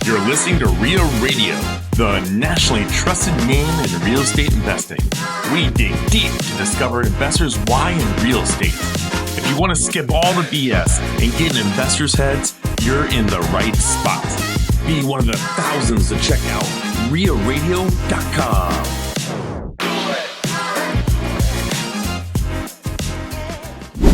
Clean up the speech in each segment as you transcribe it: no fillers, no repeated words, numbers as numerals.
You're listening to REIA Radio, the nationally trusted name in real estate investing. We dig deep to discover investors' why in real estate. If you want to skip all the BS and get in investors' heads, you're in the right spot. Be one of the thousands to check out REIARadio.com.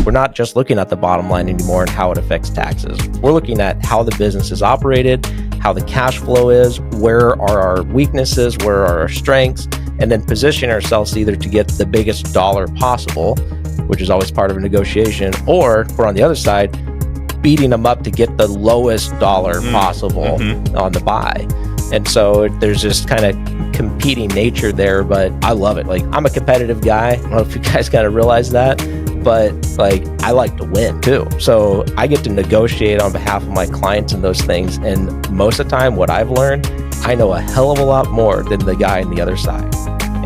We're not just looking at the bottom line anymore and how it affects taxes. We're looking at how the business is operated, how the cash flow is, where are our weaknesses, where are our strengths, and then position ourselves either to get the biggest dollar possible, which is always part of a negotiation, or if we're on the other side, beating them up to get the lowest dollar possible on the buy. And so there's this kind of competing nature there, but I love it. Like, I'm a competitive guy. I don't know if you guys kind of realize that, but like, I like to win too. So I get to negotiate on behalf of my clients and those things. And most of the time, what I've learned, I know a hell of a lot more than the guy on the other side.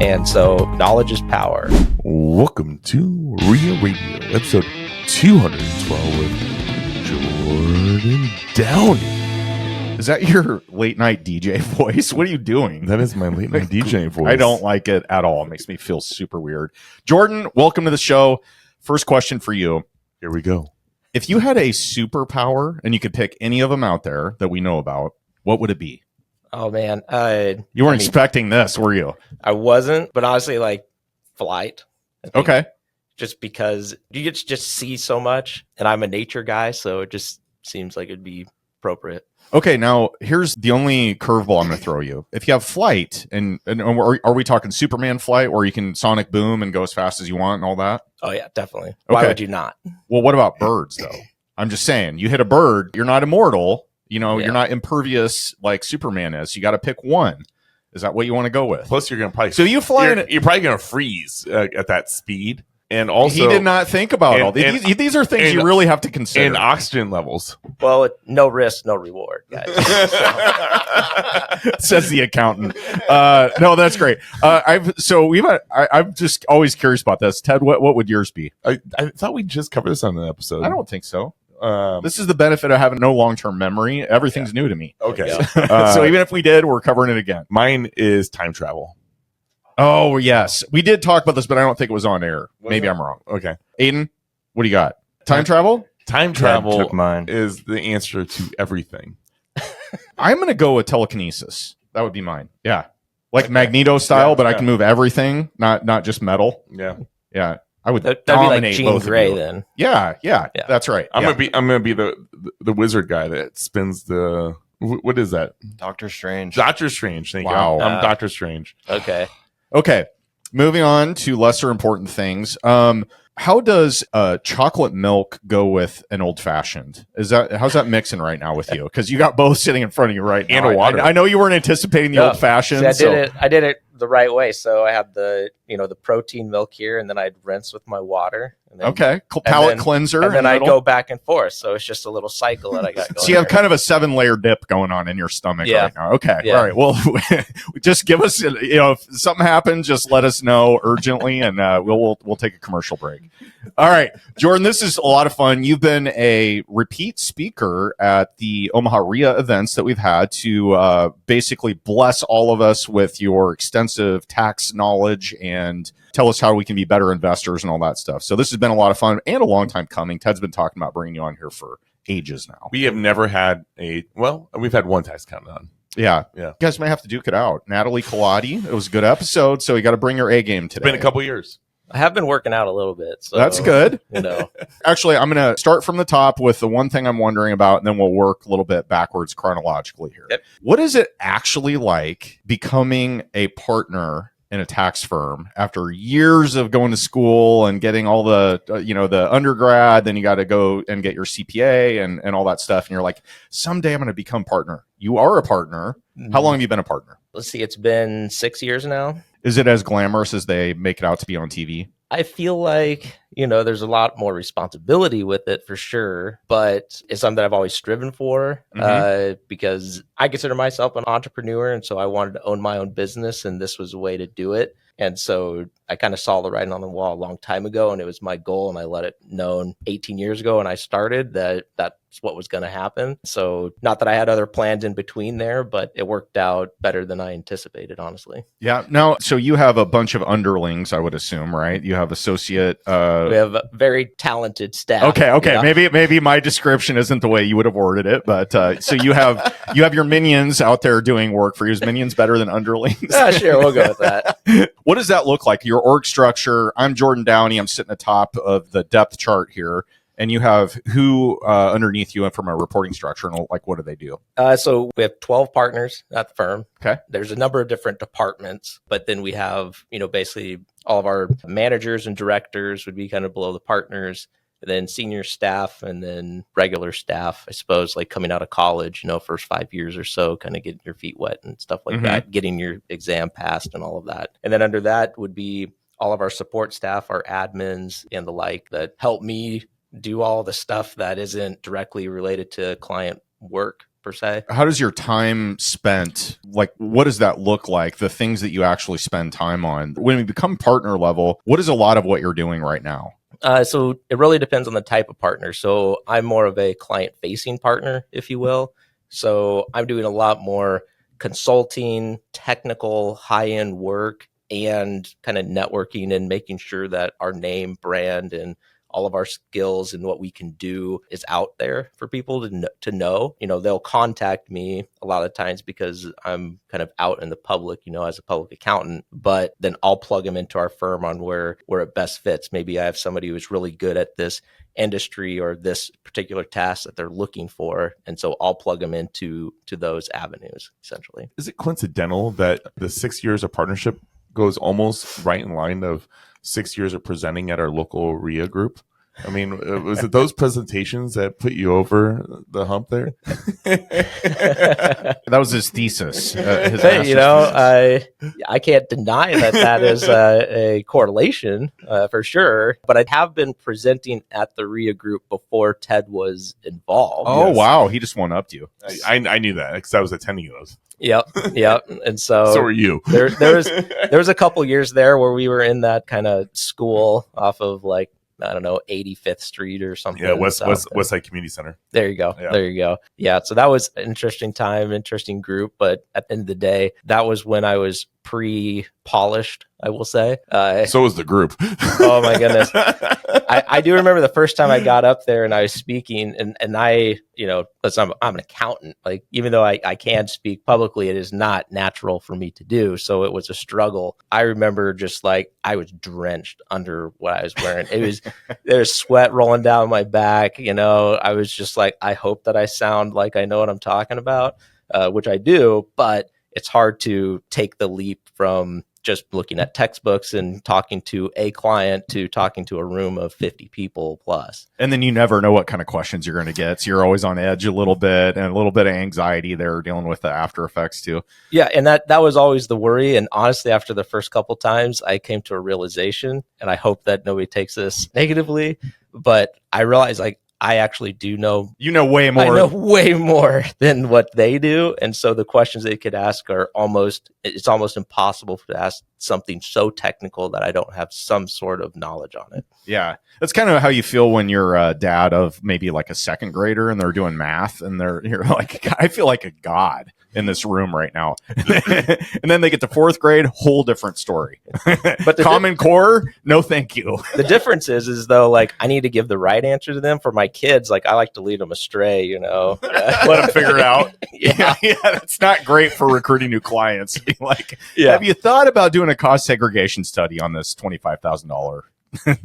And so knowledge is power. Welcome to REIA Radio, episode 212 with Jordan Downey. Is that your late night DJ voice? What are you doing? That is my late night DJ voice. I don't like it at all. It makes me feel super weird. Jordan, welcome to the show. First question for you. Here we go. If you had a superpower and you could pick any of them out there that we know about, what would it be? Oh man. You weren't expecting this, were you? I wasn't, but honestly, like flight. Okay. Just because you get to just see so much, and I'm a nature guy, so it just seems like it'd be appropriate. Okay, now here's the only curveball I'm going to throw you. If you have flight, and are we talking Superman flight where you can sonic boom and go as fast as you want and all that? Oh yeah, definitely. Okay. Why would you not? Well, what about birds though? I'm just saying, you hit a bird, you're not immortal. You know, You're not impervious like Superman is. You got to pick one. Is that what you want to go with? Plus, you're going to probably you're probably going to freeze at that speed. And also, he did not think about all these. These are things you really have to consider. And oxygen levels. Well, no risk, no reward, guys. Says the accountant. No, that's great. I'm just always curious about this. Ted, what would yours be? I thought we just covered this on an episode. I don't think so. This is the benefit of having no long-term memory. Everything's new to me. Okay. So even if we did, we're covering it again. Mine is time travel. Oh, yes. We did talk about this, but I don't think it was on air. Maybe I'm wrong. Okay. Aiden, what do you got? Time travel? Time travel took mine. is the answer to everything. I'm going to go with telekinesis. That would be mine. Yeah. Like Magneto style, but I can move everything, not just metal. Yeah. Yeah. I would That'd dominate be like Jean both Grey of you. then. Yeah. That's right. I'm gonna be the wizard guy that spins the what is that? Doctor Strange. Doctor Strange. Thank Wow. you. I'm Doctor Strange. Okay. Moving on to lesser important things. How does chocolate milk go with an old fashioned? How's that mixing right now with you? Because you got both sitting in front of you right now. And a water. I know you weren't anticipating the old fashioned. I did it the right way. So I have the protein milk here, and then I'd rinse with my water. And then, okay, palate cleanser. And then I go back and forth. So it's just a little cycle that I got going. So you have kind of a 7-layer dip going on in your stomach right now. Okay, yeah. All right. Well, just give us, if something happens, just let us know urgently, and we'll take a commercial break. All right, Jordan, this is a lot of fun. You've been a repeat speaker at the Omaha REIA events that we've had to basically bless all of us with your extensive tax knowledge and tell us how we can be better investors and all that stuff. So this has been a lot of fun and a long time coming. Ted's been talking about bringing you on here for ages now. We have never had we've had one tax countdown. Yeah. You guys might have to duke it out. Natalie Colati, it was a good episode, so you got to bring your A game today. It's been a couple years. I have been working out a little bit. So that's good. Actually, I'm going to start from the top with the one thing I'm wondering about, and then we'll work a little bit backwards chronologically here. Yep. What is it actually like becoming a partner in a tax firm after years of going to school and getting all the, the undergrad? Then you got to go and get your CPA and all that stuff. And you're like, someday I'm going to become partner. You are a partner. Mm-hmm. How long have you been a partner? Let's see. It's been 6 years now. Is it as glamorous as they make it out to be on TV? I feel like, there's a lot more responsibility with it for sure, but it's something that I've always striven for because I consider myself an entrepreneur. And so I wanted to own my own business, and this was a way to do it. And so I kind of saw the writing on the wall a long time ago, and it was my goal, and I let it known 18 years ago when I started that that's what was going to happen. So not that I had other plans in between there, but it worked out better than I anticipated, honestly. Yeah. Now, so you have a bunch of underlings, I would assume, right? You have associate. We have a very talented staff. Okay. Yeah. Maybe my description isn't the way you would have worded it, but so you have your minions out there doing work for you. Is minions better than underlings? Yeah, sure, we'll go with that. What does that look like? Your org structure. I'm Jordan Downey. I'm sitting atop of the depth chart here. And you have who underneath you and from a reporting structure, and like, what do they do? So we have 12 partners at the firm. Okay. There's a number of different departments, but then we have, basically all of our managers and directors would be kind of below the partners, and then senior staff, and then regular staff, I suppose, like coming out of college, first 5 years or so, kind of getting your feet wet and stuff like that, getting your exam passed and all of that. And then under that would be all of our support staff, our admins and the like that help me do all the stuff that isn't directly related to client work per se. How does your time spent, like, what does that look like? The things that you actually spend time on when we become partner level, what is a lot of what you're doing right now? So it really depends on the type of partner. So I'm more of a client facing partner, if you will. So I'm doing a lot more consulting, technical, high end work, and kind of networking and making sure that our name, brand, and all of our skills and what we can do is out there for people to know. They'll contact me a lot of times because I'm kind of out in the public, as a public accountant, but then I'll plug them into our firm on where it best fits. Maybe I have somebody who's really good at this industry or this particular task that they're looking for. And so I'll plug them into those avenues, essentially. Is it coincidental that the 6 years of partnership goes almost right in line of 6 years of presenting at our local REIA group? I mean, was it those presentations that put you over the hump there? That was his thesis. His I can't deny that is a correlation for sure. But I have been presenting at the REIA group before Ted was involved. Oh, yes. Wow. He just one-upped you. I knew that because I was attending those. Yep. And so were you. there was a couple years there where we were in that kind of school off of 85th Street or something. Yeah, West Side Community Center. There you go. Yeah. There you go. Yeah, so that was an interesting time, interesting group. But at the end of the day, that was when I was pre-polished, I will say. So was the group. Oh, my goodness. I do remember the first time I got up there and I was speaking, and I, listen, I'm an accountant. Like, even though I can speak publicly, it is not natural for me to do. So it was a struggle. I remember just I was drenched under what I was wearing. There was sweat rolling down my back. I was just I hope that I sound like I know what I'm talking about, which I do, but it's hard to take the leap from just looking at textbooks and talking to a client to talking to a room of 50 people plus. And then you never know what kind of questions you're going to get. So you're always on edge a little bit, and a little bit of anxiety there dealing with the after effects too. Yeah. And that was always the worry. And honestly, after the first couple times, I came to a realization, and I hope that nobody takes this negatively, but I realized I actually do know. You know way more. I know way more than what they do. And so the questions they could ask it's almost impossible to ask something so technical that I don't have some sort of knowledge on it. Yeah. That's kind of how you feel when you're a dad of maybe a second grader and they're doing math and you're I feel like a god in this room right now. And then they get to fourth grade, whole different story. But Common Core, no thank you. The difference is though, I need to give the right answer to them. For my kids, I like to lead them astray, Let them figure it out. Yeah. That's not great for recruiting new clients. Have you thought about doing a cost segregation study on this $25,000?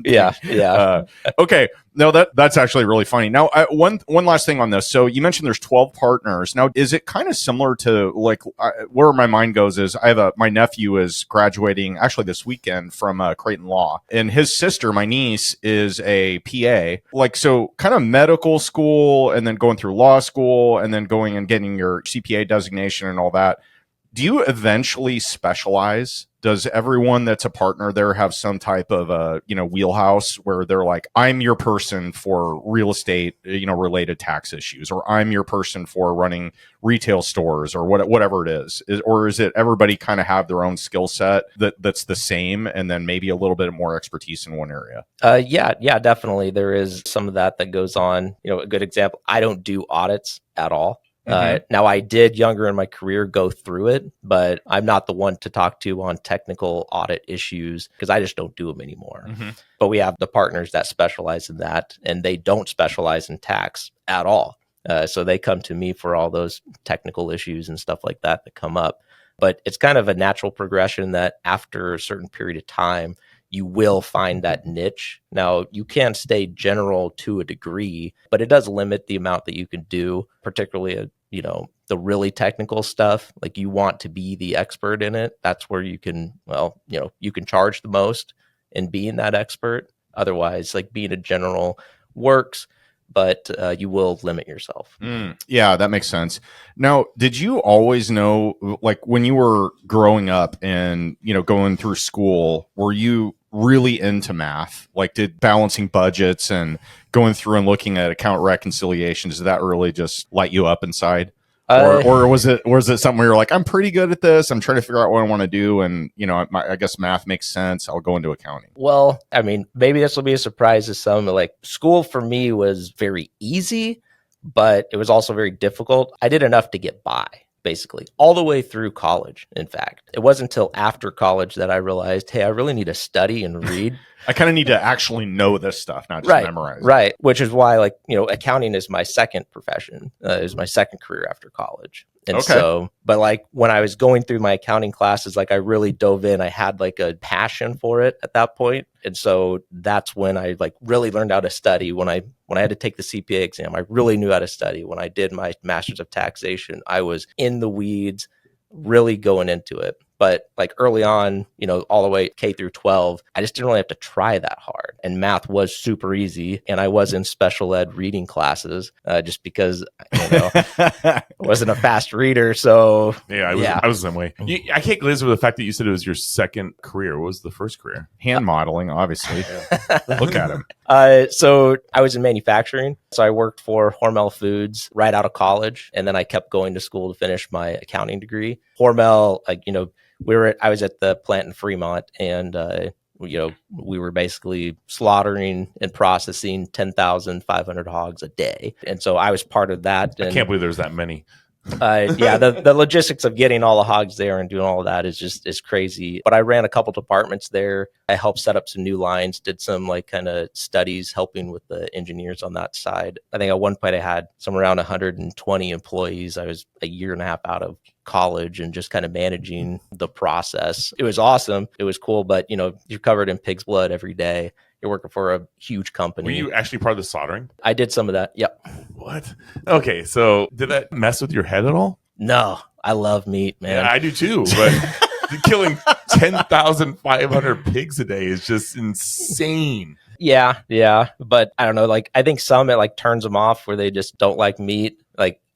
Yeah. Okay. No, that's actually really funny. Now, one last thing on this. So you mentioned there's 12 partners. Now, is it kind of similar to where my mind goes is I have my nephew is graduating actually this weekend from Creighton Law, and his sister, my niece, is a PA. So kind of medical school, and then going through law school, and then going and getting your CPA designation and all that. Do you eventually specialize does everyone that's a partner there have some type of a, wheelhouse where they're like, I'm your person for real estate, related tax issues, or I'm your person for running retail stores, or whatever it is? Or is it everybody kind of have their own skill set that's the same, and then maybe a little bit more expertise in one area? Yeah, definitely. There is some of that goes on. A good example, I don't do audits at all. Now, I did younger in my career go through it, but I'm not the one to talk to on technical audit issues because I just don't do them anymore. But we have the partners that specialize in that, and they don't specialize in tax at all. So they come to me for all those technical issues and stuff like that come up. But it's kind of a natural progression that after a certain period of time, you will find that niche. Now, you can stay general to a degree, but it does limit the amount that you can do, particularly, the really technical stuff. Like, you want to be the expert in it. That's where you can, you can charge the most in being that expert. Otherwise, being a general works, but you will limit yourself. Yeah, that makes sense. Now, did you always know, when you were growing up and, going through school, were you really into math? Did balancing budgets and going through and looking at account reconciliations, did that really just light you up inside? Or was it something where you're like, I'm pretty good at this, I'm trying to figure out what I want to do, and I guess math makes sense, I'll go into accounting? Well, I mean, maybe this will be a surprise to some. School for me was very easy, but it was also very difficult. I did enough to get by, basically, all the way through college. In fact, it wasn't until after college that I realized, hey, I really need to study and read. I kind of need to actually know this stuff, not just memorize it. Right. Which is why, accounting is my second profession. Is my second career after college. And so, but when I was going through my accounting classes, I really dove in. I had a passion for it at that point. And so that's when I really learned how to study. When I had to take the CPA exam, I really knew how to study. When I did my master's of taxation, I was in the weeds, really going into it. But early on, all the way K through 12, I just didn't really have to try that hard. And math was super easy. And I was in special ed reading classes just because, I wasn't a fast reader. So I was the same way. I can't glaze over the fact that you said it was your second career. What was the first career? Hand modeling, obviously. Look at him. So I was in manufacturing. So I worked for Hormel Foods right out of college. And then I kept going to school to finish my accounting degree. Hormel, I was at the plant in Fremont, and we were basically slaughtering and processing 10,500 hogs a day, and so I was part of that. And I can't believe there's that many. The logistics of getting all the hogs there and doing all of that is crazy. But I ran a couple departments there. I helped set up some new lines, did some kind of studies, helping with the engineers on that side. I think at one point I had somewhere around 120 employees. I was a year and a half out of college and just kind of managing the process. It was awesome. It was cool, but you're covered in pig's blood every day. You're working for a huge company. Were you actually part of the soldering? I did some of that. Yep. What? Okay, so did that mess with your head at all? No, I love meat, man. Yeah, I do too, but killing 10,500 pigs a day is just insane. Yeah. But I don't know, I think some it turns them off where they just don't like meat.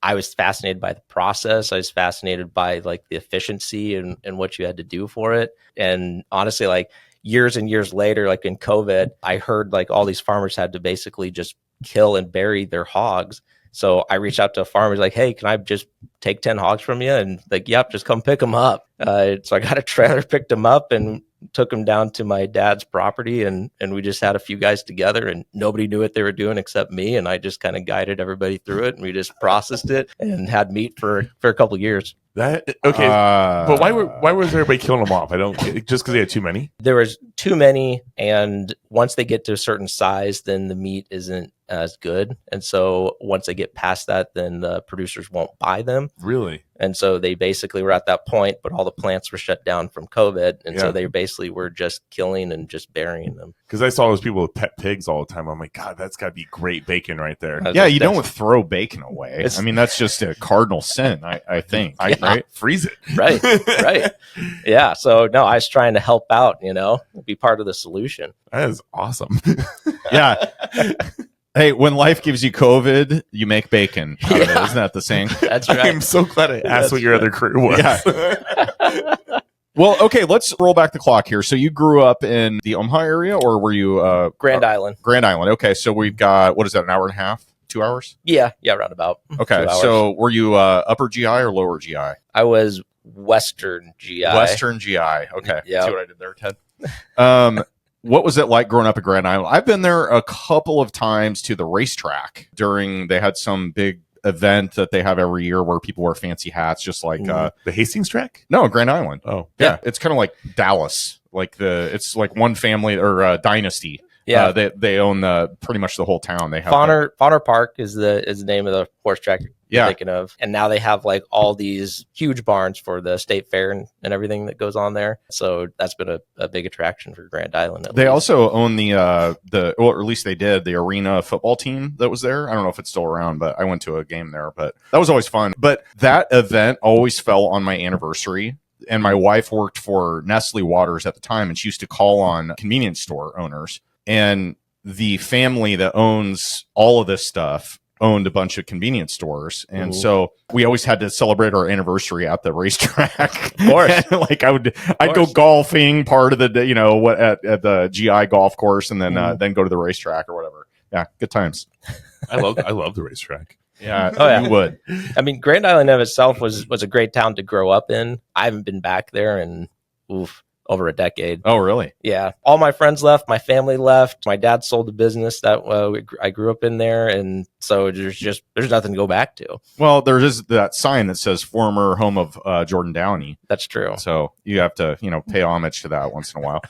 I was fascinated by the process. I was fascinated by the efficiency and what you had to do for it. And honestly, years and years later, in COVID, I heard all these farmers had to basically just kill and bury their hogs. So I reached out to farmers hey, can I just take 10 hogs from you? And yep, just come pick them up. So I got a trailer, picked them up, and took them down to my dad's property. And we just had a few guys together, and nobody knew what they were doing except me. And I just kind of guided everybody through it, and we just processed it and had meat for a couple of years. But why was everybody killing them off? Just because they had too many? There was too many, and once they get to a certain size, then the meat isn't as good. And so once they get past that, then the producers won't buy them. Really? And so they basically were at that point, but all the plants were shut down from COVID. And so they basically were just killing and just burying them. Because I saw those people with pet pigs all the time. I'm like, God, that's got to be great bacon right there. You don't throw bacon away. I mean, that's just a cardinal sin, I think. Right? Freeze it. Right. Yeah. So no, I was trying to help out, be part of the solution. That is awesome. Yeah. Hey, when life gives you COVID, you make bacon out of it. Isn't that the saying? That's right. I'm so glad I asked what your other career was. Yeah. Well, okay, let's roll back the clock here. So you grew up in the Omaha area, or were you Grand Island. Grand Island. Okay, so we've got, what is that, an hour and a half? 2 hours? Yeah, roundabout. Okay, 2 hours. so were you upper GI or lower GI? I was Western GI. Western GI. Okay. Yeah. See what I did there, Ted? What was it like growing up at Grand Island? I've been there a couple of times to the racetrack they had some big event that they have every year where people wear fancy hats, just like the Hastings track. no, Grand Island. Oh, Yeah, it's kind of like Dallas, it's like one family or dynasty. Yeah. They own pretty much the whole town. They have Bonner Park is the name of the horse track you're Yeah. thinking of. And now they have like all these huge barns for the state fair and everything that goes on there. So that's been a big attraction for Grand Island. They also own the or at least they did, the arena football team that was there. I don't know if it's still around, but I went to a game there, but that was always fun. But that event always fell on my anniversary. And my wife worked for Nestle Waters at the time, and she used to call on convenience store owners. And the family that owns all of this stuff owned a bunch of convenience stores. And so we always had to celebrate our anniversary at the racetrack. Of course. Like I'd go golfing part of the day, at the GI golf course, and then go to the racetrack or whatever. Yeah. Good times. I love the racetrack. Yeah. Oh, yeah. You would. I mean, Grand Island of itself was a great town to grow up in. I haven't been back there in over a decade. Oh, really? Yeah. All my friends left. My family left. My dad sold the business that I grew up in there. And so there's nothing to go back to. Well, there is that sign that says former home of Jordan Downey. That's true. So you have to, pay homage to that once in a while.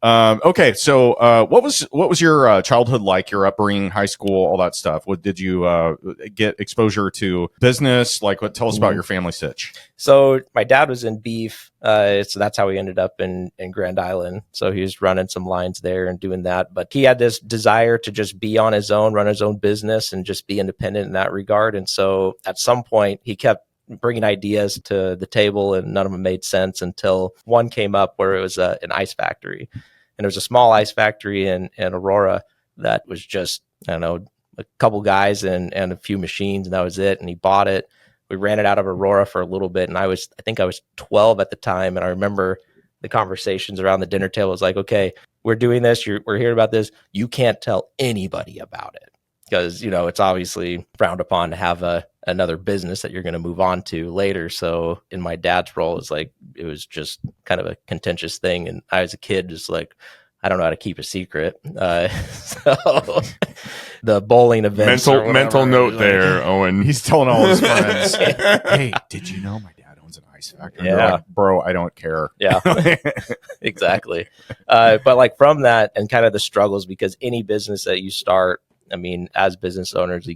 Okay. So, what was your childhood like, your upbringing, high school, all that stuff? What did you get exposure to business? Tell us about your family sitch. So my dad was in beef. So that's how he ended up in Grand Island. So he was running some lines there and doing that. But he had this desire to just be on his own, run his own business, and just be independent in that regard. And so at some point he kept bringing ideas to the table, and none of them made sense until one came up where it was an ice factory. And there was a small ice factory in Aurora that was just, I don't know, a couple guys and a few machines, and that was it. And he bought it. We ran it out of Aurora for a little bit, and I think I was 12 at the time. And I remember the conversations around the dinner table. It was like, okay, we're doing this. We're hearing about this. You can't tell anybody about it, because, it's obviously frowned upon to have another business that you're going to move on to later. So in my dad's role, it was just kind of a contentious thing. And I, as a kid, just like, I don't know how to keep a secret. So the bowling events. Mental note there, Owen. He's telling all his friends, hey, did you know my dad owns an ice factory? Yeah. They're like, bro, I don't care. Yeah, exactly. But from that and kind of the struggles, because any business that you start, I mean, as business owners,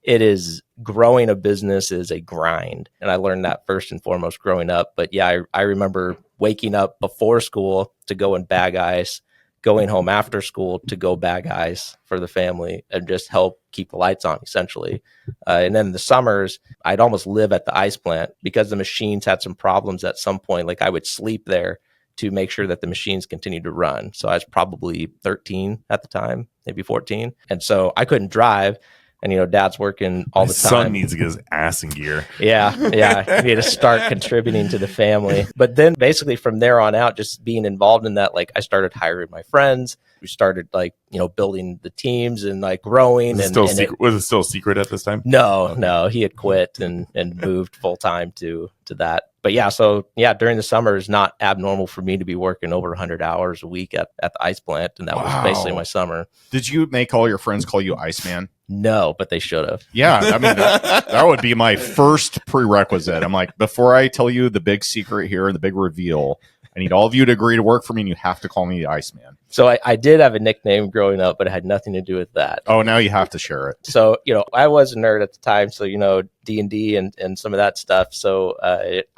it is growing a business is a grind. And I learned that first and foremost growing up. But yeah, I remember waking up before school to go and bag ice, going home after school to go bag ice for the family and just help keep the lights on, essentially. And then in the summers, I'd almost live at the ice plant because the machines had some problems at some point. Like I would sleep there to make sure that the machines continued to run. So I was probably 13 at the time, maybe 14. And so I couldn't drive. And, dad's working all the time. Son needs to get his ass in gear. Yeah. He had to start contributing to the family. But then basically from there on out, just being involved in that, I started hiring my friends. We started building the teams and growing. Was it still a secret at this time? No, he had quit and moved full time to that. But during the summer, it's not abnormal for me to be working over 100 hours a week at the ice plant. And that was basically my summer. Did you make all your friends call you Iceman? No, but they should have. Yeah, I mean, that would be my first prerequisite. I'm like, before I tell you the big secret here and the big reveal, I need all of you to agree to work for me, and you have to call me the Iceman. So I did have a nickname growing up, but it had nothing to do with that. Oh, now you have to share it. So, I was a nerd at the time. So, D&D and some of that stuff. So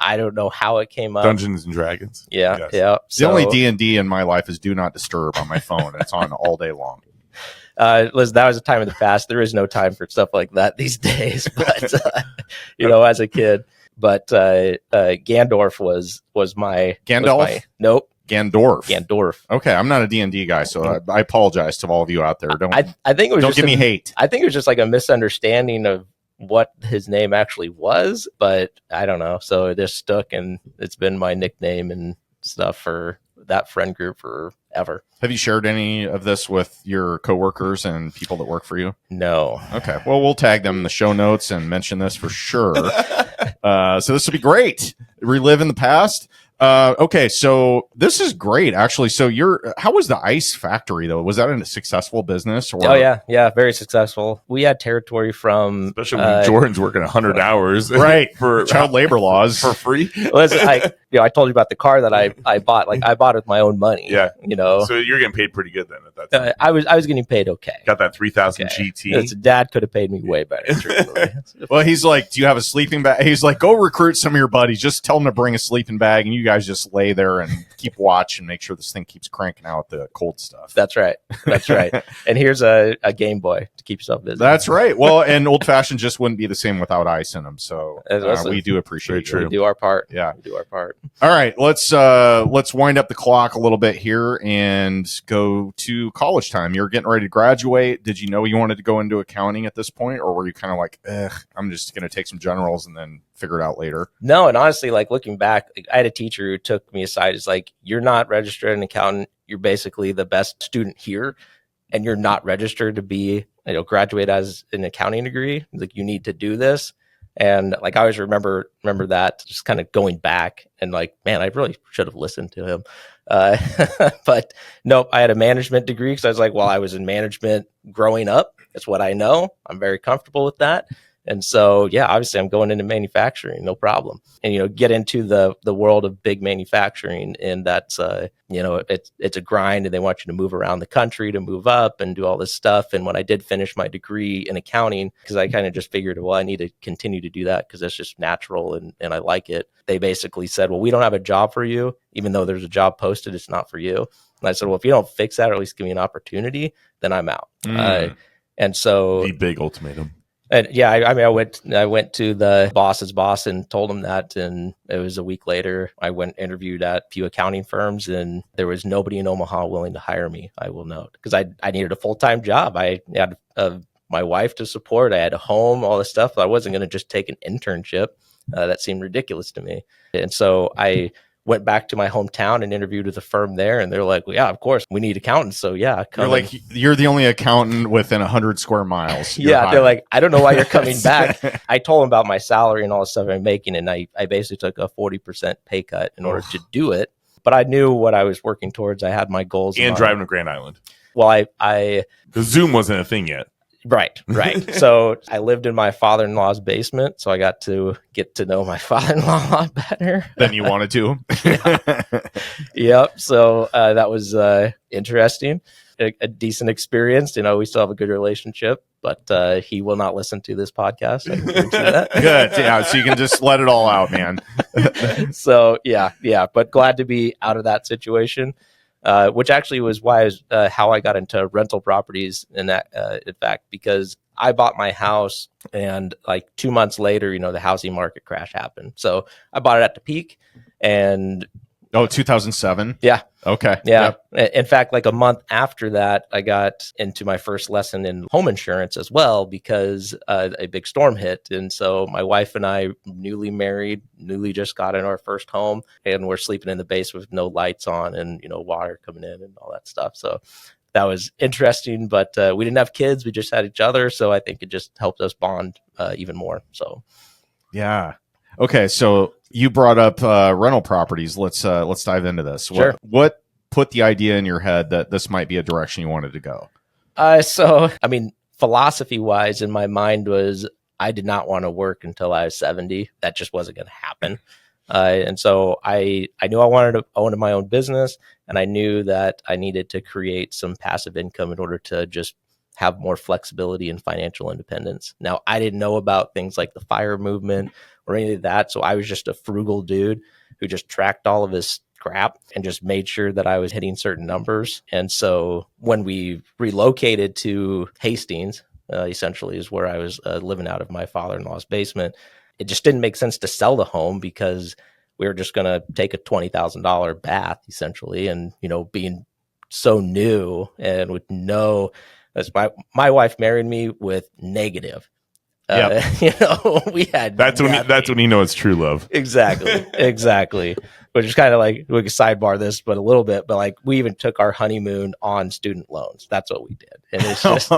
I don't know how it came up. Dungeons and Dragons. Yeah. Yes. Yeah. The only D&D in my life is Do Not Disturb on my phone. It's on all day long. Listen, that was a time of the past. There is no time for stuff like that these days. But as a kid, but Gandorf was my Gandalf. Nope, Gandorf. Okay, I'm not a D&D guy, so I apologize to all of you out there. I think it was. Don't give me hate. I think it was just a misunderstanding of what his name actually was, but I don't know. So it just stuck, and it's been my nickname and stuff for that friend group forever. Have you shared any of this with your coworkers and people that work for you? No. Okay. Well, we'll tag them in the show notes and mention this for sure. So this will be great. Relive in the past. Okay, so this is great, actually. So how was the ice factory, though? Was that a successful business? Or? Oh, yeah, very successful. We had territory from... Especially when Jordan's working 100 hours. Right, for child labor laws. For free. Listen, I told you about the car that I bought. Like, I bought it with my own money. Yeah. So you're getting paid pretty good then at that time. I was getting paid okay. Got that 3000 GT. Dad could have paid me way better. Truthfully. Well, he's like, do you have a sleeping bag? He's like, go recruit some of your buddies. Just tell them to bring a sleeping bag, and you guys just lay there and keep watch and make sure this thing keeps cranking out the cold stuff. That's right. And here's a Game Boy to keep yourself busy. That's right. Well, and old fashioned just wouldn't be the same without ice in them. So we do appreciate it. We do our part. Yeah, we do our part. All right, let's wind up the clock a little bit here and go to college time. You're getting ready to graduate. Did you know you wanted to go into accounting at this point, or were you kind of like, I'm just going to take some generals and then figure it out later? No, and honestly, like looking back, I had a teacher who took me aside. It's like, you're not registered as an accountant. You're basically the best student here, and you're not registered to be, graduate as an accounting degree. Like, you need to do this. And like, I always remember that, just kind of going back and like, man, I really should have listened to him. But nope, I had a management degree because I was like, well, I was in management growing up. That's what I know. I'm very comfortable with that. And so, yeah, obviously I'm going into manufacturing, no problem. And, get into the world of big manufacturing. And that's, it's a grind, and they want you to move around the country to move up and do all this stuff. And when I did finish my degree in accounting, because I kind of just figured, well, I need to continue to do that because that's just natural and I like it. They basically said, well, we don't have a job for you, even though there's a job posted, it's not for you. And I said, well, if you don't fix that, or at least give me an opportunity, then I'm out. And so the big ultimatum. And yeah, I went to the boss's boss and told him that, and it was a week later. I went interviewed at a few accounting firms, and there was nobody in Omaha willing to hire me. I will note, because I needed a full-time job. I had my wife to support. I had a home, all this stuff. I wasn't going to just take an internship. That seemed ridiculous to me, and so I went back to my hometown and interviewed with a firm there, and they're like, well, yeah, of course, we need accountants. So yeah, you're the only accountant within 100 square miles. Yeah, they're like, I don't know why you're coming back. I told them about my salary and all the stuff I'm making, and I basically took a 40% pay cut in order to do it. But I knew what I was working towards. I had my goals. And driving to Grand Island. Well, the Zoom wasn't a thing yet. Right. So I lived in my father-in-law's basement, so I got to get to know my father-in-law a lot better than you wanted to. Yep. So that was interesting, a decent experience. We still have a good relationship, but he will not listen to this podcast. I can guarantee that. Good. Yeah. So you can just let it all out, man. So yeah. But glad to be out of that situation. Which actually was how I got into rental properties in fact, because I bought my house, and like 2 months later, the housing market crash happened. So I bought it at the peak, and 2007. Yeah. Okay. Yeah. Yep. In fact, like a month after that, I got into my first lesson in home insurance as well, because a big storm hit. And so my wife and I, newly married, just got in our first home, and we're sleeping in the basement with no lights on and, water coming in and all that stuff. So that was interesting, but we didn't have kids. We just had each other. So I think it just helped us bond even more. So. Yeah. Okay. So you brought up rental properties. Let's dive into this. Sure. What put the idea in your head that this might be a direction you wanted to go? Philosophy wise, in my mind was I did not want to work until I was 70. That just wasn't going to happen. And so I knew I wanted to own my own business, and I knew that I needed to create some passive income in order to just have more flexibility and financial independence. Now, I didn't know about things like the FIRE movement or any of that. So I was just a frugal dude who just tracked all of his crap and just made sure that I was hitting certain numbers. And so when we relocated to Hastings, essentially is where I was living out of my father-in-law's basement, it just didn't make sense to sell the home because we were just going to take a $20,000 bath essentially. And, being so new and with my wife married me with negative. Yep. We had that's when you know it's true love. Exactly. which is kind of like, we could sidebar this, but a little bit, but like we even took our honeymoon on student loans. That's what we did. And it's just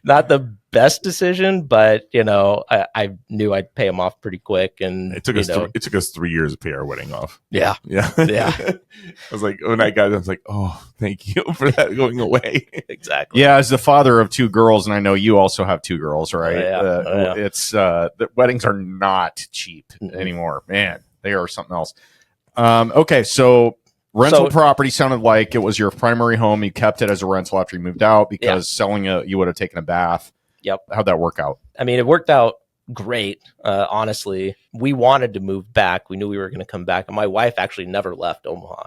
not the best decision, but I knew I'd pay them off pretty quick. And it took us 3 years to pay our wedding off. Yeah. I was like, when I got it, I was like, oh, thank you for that going away. Exactly. Yeah. As the father of 2 girls, and I know you also have 2 girls, right? It's the weddings are not cheap anymore, man. They are something else. Okay. So rental property sounded like it was your primary home. You kept it as a rental after you moved out because selling it, you would have taken a bath. Yep. How'd that work out? I mean, it worked out great. Honestly, we wanted to move back. We knew we were going to come back. And my wife actually never left Omaha.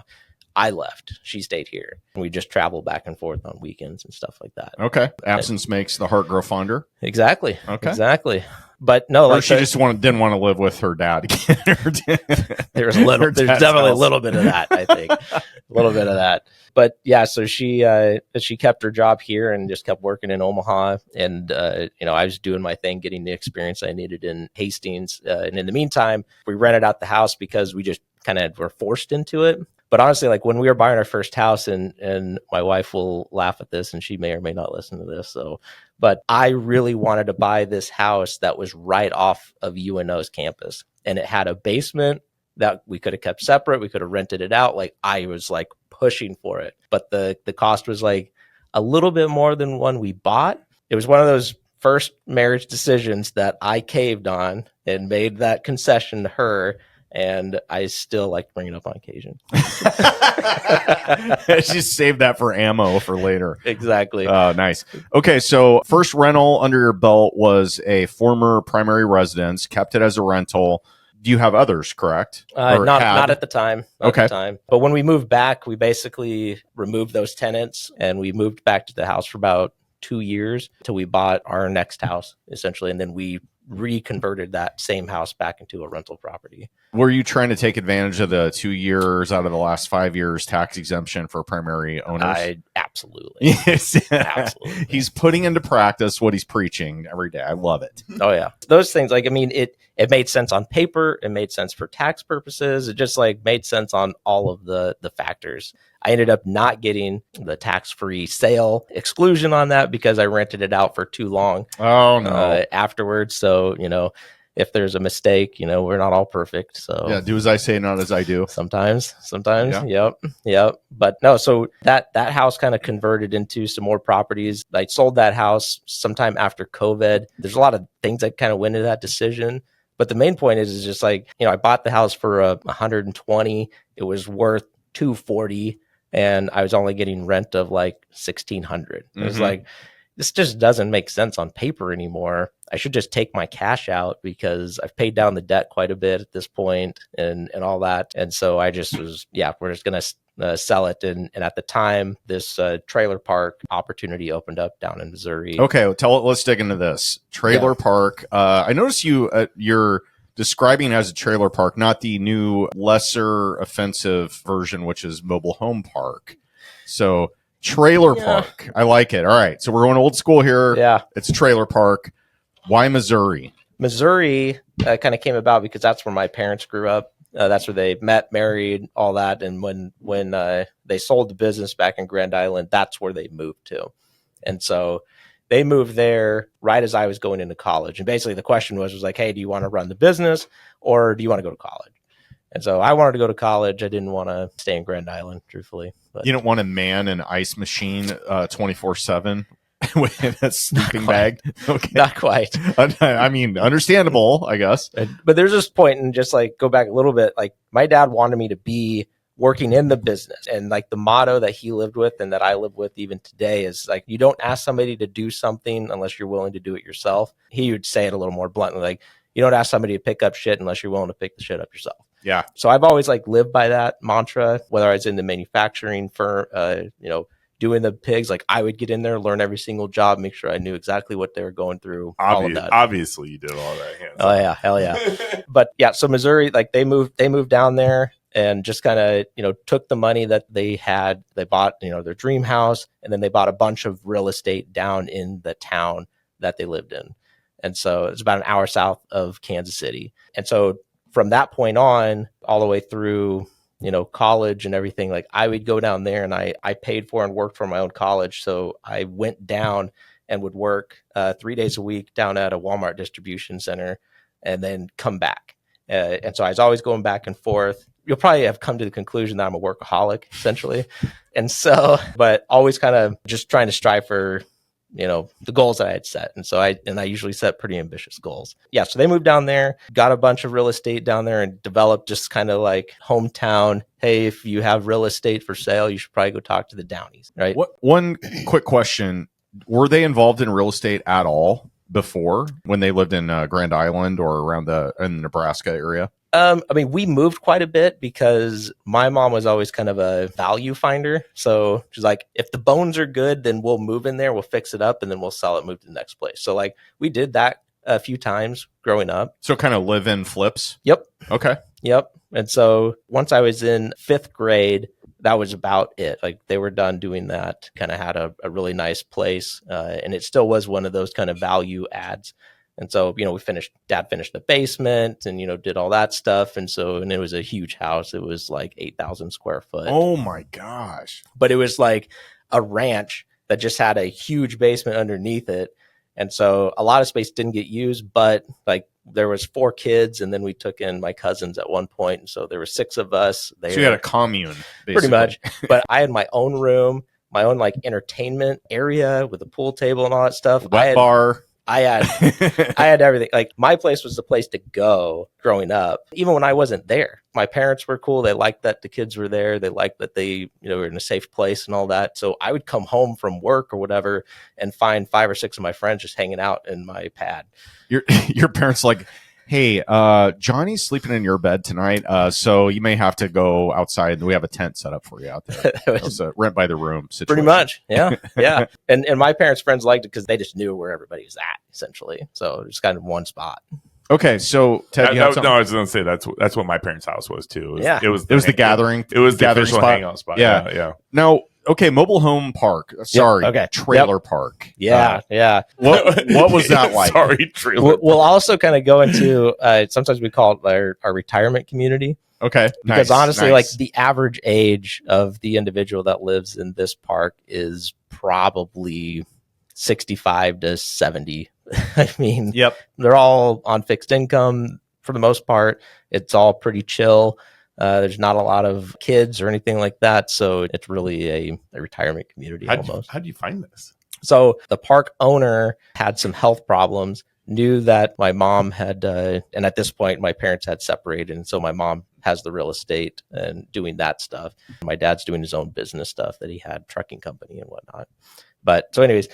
I left. She stayed here. We just traveled back and forth on weekends and stuff like that. Okay. Absence makes the heart grow fonder. Exactly. Okay. Exactly. But no, or she just didn't want to live with her dad again. There's definitely a little bit of that, I think. A little bit of that. But yeah, so she kept her job here and just kept working in Omaha. And, I was doing my thing, getting the experience I needed in Hastings. And in the meantime, we rented out the house because we just kind of were forced into it. But honestly, like when we were buying our first house, and my wife will laugh at this and she may or may not listen to this. But I really wanted to buy this house that was right off of UNO's campus. And it had a basement that we could have kept separate. We could have rented it out. Like I was like pushing for it. But the cost was like a little bit more than one we bought. It was one of those first marriage decisions that I caved on and made that concession to her. And I still like to bring it up on occasion. Just save that for ammo for later. Exactly. Nice. Okay, so first rental under your belt was a former primary residence, kept it as a rental. Do you have others, correct? Not at the time. Okay. But when we moved back, we basically removed those tenants and we moved back to the house for about 2 years till we bought our next house, essentially. And then we reconverted that same house back into a rental property. Were you trying to take advantage of the 2 years out of the last 5 years tax exemption for primary owners? Absolutely. Yes. Absolutely. He's putting into practice what he's preaching every day. I love it. Oh yeah. Those things, like, I mean, it made sense on paper. It made sense for tax purposes. It just like made sense on all of the factors. I ended up not getting the tax-free sale exclusion on that because I rented it out for too long. Oh no. Afterwards. So, if there's a mistake, we're not all perfect. So yeah, do as I say, not as I do. Sometimes. Yeah. Yep. But no, so that house kind of converted into some more properties. I sold that house sometime after COVID. There's a lot of things that kind of went into that decision. But the main point is just like, I bought the house for $120. It was worth $240. And I was only getting rent of like $1,600. It was like, this just doesn't make sense on paper anymore. I should just take my cash out because I've paid down the debt quite a bit at this point and all that. And so I just was, we're just going to sell it. And at the time, this trailer park opportunity opened up down in Missouri. Okay, let's dig into this. Trailer park. I noticed you're describing it as a trailer park, not the new lesser offensive version, which is mobile home park. So trailer park. I like it. All right. So we're going old school here. Yeah. It's a trailer park. Why Missouri? Missouri kind of came about because that's where my parents grew up. That's where they met, married, all that. And when they sold the business back in Grand Island, that's where they moved to. And so they moved there right as I was going into college. And basically the question was like, hey, do you want to run the business or do you want to go to college? And so I wanted to go to college. I didn't want to stay in Grand Island, truthfully. But you don't want to man an ice machine 24/7 with a sleeping bag? Okay. Not quite. I mean, understandable, I guess. But there's this point, and just like go back a little bit, like my dad wanted me to be working in the business. And like the motto that he lived with and that I live with even today is like, you don't ask somebody to do something unless you're willing to do it yourself. He would say it a little more bluntly, like, you don't ask somebody to pick up shit unless you're willing to pick the shit up yourself. Yeah. So I've always like lived by that mantra, whether I was in the manufacturing firm, doing the pigs, like I would get in there, learn every single job, make sure I knew exactly what they were going through. All of that. Obviously you did all that. Oh yeah. Hell yeah. But yeah, so Missouri, like they moved down there and just kind of, took the money that they had. They bought, their dream house, and then they bought a bunch of real estate down in the town that they lived in. And so it's about an hour south of Kansas City. And so from that point on, all the way through, college and everything, like I would go down there and I paid for and worked for my own college. So I went down and would work 3 days a week down at a Walmart distribution center and then come back. And so I was always going back and forth. You'll probably have come to the conclusion that I'm a workaholic, essentially. And so, but always kind of just trying to strive for, the goals that I had set. And so I usually set pretty ambitious goals. Yeah. So they moved down there, got a bunch of real estate down there and developed just kind of like hometown. Hey, if you have real estate for sale, you should probably go talk to the Downeys, right? One quick question. Were they involved in real estate at all before when they lived in Grand Island or around in the Nebraska area? We moved quite a bit because my mom was always kind of a value finder. So she's like, if the bones are good, then we'll move in there, we'll fix it up, and then we'll sell it, move to the next place. So like we did that a few times growing up. So kind of live in flips? Yep. Okay. Yep. And so once I was in 5th grade, that was about it. Like they were done doing that, kind of had a really nice place. And it still was one of those kind of value adds. And so, Dad finished the basement and, did all that stuff. And it was a huge house. It was like 8,000 square foot. Oh my gosh. But it was like a ranch that just had a huge basement underneath it. And so a lot of space didn't get used, but like there was 4 kids and then we took in my cousins at one point. And so there were 6 of us. So you had a commune, basically. Pretty much. But I had my own room, my own like entertainment area with a pool table and all that stuff. Wet bar. I had everything. Like my place was the place to go growing up, even when I wasn't there. My parents were cool. They liked that the kids were there. They liked that they, were in a safe place and all that. So I would come home from work or whatever and find 5 or 6 of my friends just hanging out in my pad. Your parents like, hey, Johnny's sleeping in your bed tonight, so you may have to go outside. And we have a tent set up for you out there. It was a rent by the room situation. Pretty much, yeah, yeah. And my parents' friends liked it because they just knew where everybody was at, essentially. So it was kind of one spot. Okay, so Ted, I was going to say that's what my parents' house was too. It was the gathering. It was the gathering official spot. hangout spot. Yeah. Now, okay, mobile home park. Sorry, okay. Trailer park. Yeah. What was that like? Sorry, trailer. We'll also kind of go into sometimes we call it our retirement community. Okay, because honestly, like the average age of the individual that lives in this park is probably 65 to 70. I mean, yep, they're all on fixed income for the most part. It's all pretty chill. There's not a lot of kids or anything like that. So it's really a retirement community almost. How do you find this? So the park owner had some health problems, knew that my mom had, and at this point, my parents had separated. And so my mom has the real estate and doing that stuff. My dad's doing his own business stuff that he had, trucking company and whatnot. But so anyways,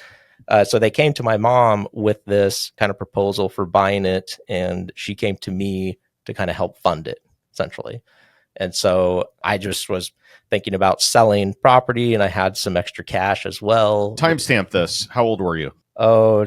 so they came to my mom with this kind of proposal for buying it. And she came to me to kind of help fund it, essentially. And so I just was thinking about selling property and I had some extra cash as well. Timestamp this. How old were you? Oh,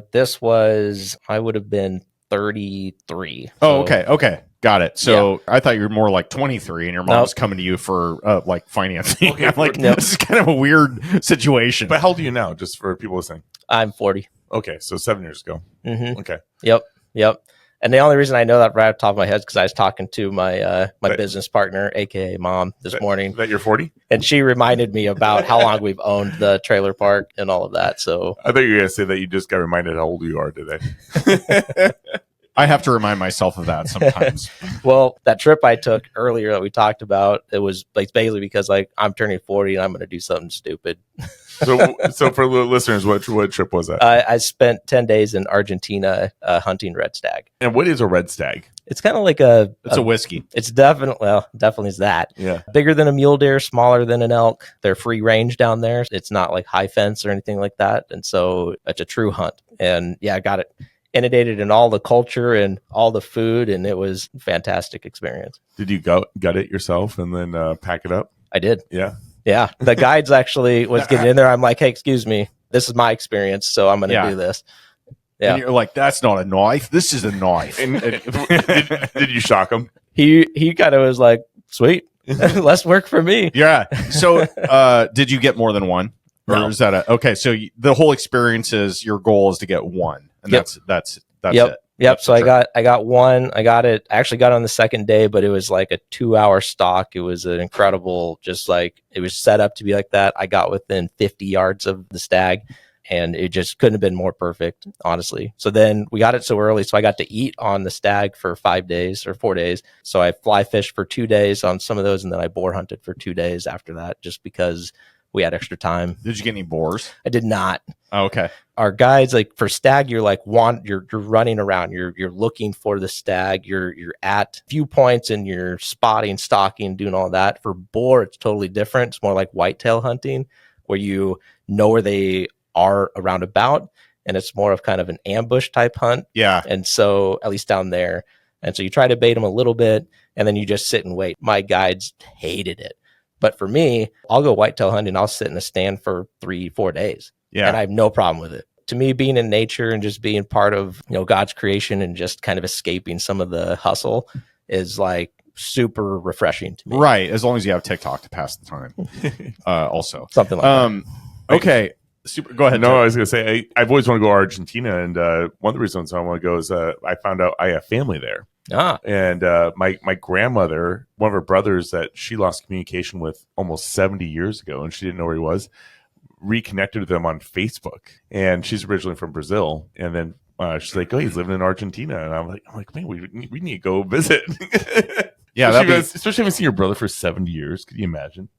I would have been 33. Oh, okay. Got it. So I thought you were more like 23 and your mom was coming to you for like financing. Okay, I'm like, this is kind of a weird situation. But how old are you now, just for people listening? I'm 40. Okay, so 7 years ago. Mm-hmm. Okay. Yep. And the only reason I know that right off the top of my head is because I was talking to my business partner, aka Mom, this morning. That you're 40? And she reminded me about how long we've owned the trailer park and all of that. So I thought you were going to say that you just got reminded how old you are today. I have to remind myself of that sometimes. Well, that trip I took earlier that we talked about, it was like basically because like I'm turning 40 and I'm going to do something stupid. So for the listeners, what trip was that? I spent 10 days in Argentina hunting red stag. And what is a red stag? It's kind of like it's a whiskey. It's definitely is that. Yeah. Bigger than a mule deer, smaller than an elk. They're free range down there. It's not like high fence or anything like that. And so it's a true hunt. And yeah, I got it inundated in all the culture and all the food. And it was a fantastic experience. Did you gut it yourself and then pack it up? I did. Yeah. Yeah. The guides actually was getting in there. I'm like, hey, excuse me. This is my experience. So I'm going to do this. Yeah. And you're like, that's not a knife. This is a knife. And did you shock him? He kind of was like, sweet, less work for me. Yeah. So did you get more than one? Or No. is that okay? So the whole experience is your goal is to get one. And that's That's Yep. it. Yep. That's So the trick. I got one. I actually got it on the second day, but it was like a 2-hour stalk. It was an incredible, just like it was set up to be like that. I got within 50 yards of the stag, and it just couldn't have been more perfect, honestly. So then we got it so early. So I got to eat on the stag for 5 days or 4 days. So I fly fished for 2 days on some of those. And then I boar hunted for 2 days after that, just because we had extra time. Did you get any boars? I did not. Oh, okay. Our guides, like for stag, you're like you're running around, you're looking for the stag, you're at viewpoints and you're spotting, stalking, doing all that. For boar, it's totally different. It's more like whitetail hunting, where you know where they are around about, and it's more of kind of an ambush type hunt. Yeah. And so at least down there, and so you try to bait them a little bit, and then you just sit and wait. My guides hated it, but for me, I'll go whitetail hunting. I'll sit in a stand for 3-4 days. Yeah. And I have no problem with it. To me, being in nature and just being part of, God's creation and just kind of escaping some of the hustle is like super refreshing to me. Right. As long as you have TikTok to pass the time. Also. Something like that. Okay. Super. Go ahead. No, Ted. I was going to say, I've always wanted to go to Argentina. And one of the reasons I want to go is I found out I have family there. And my grandmother, one of her brothers that she lost communication with almost 70 years ago, and she didn't know where he was, reconnected with them on Facebook. And she's originally from Brazil. And then she's like, oh, he's living in Argentina. And I'm like, man, we need to go visit. Yeah. Especially having seen your brother for 70 years. Could you imagine?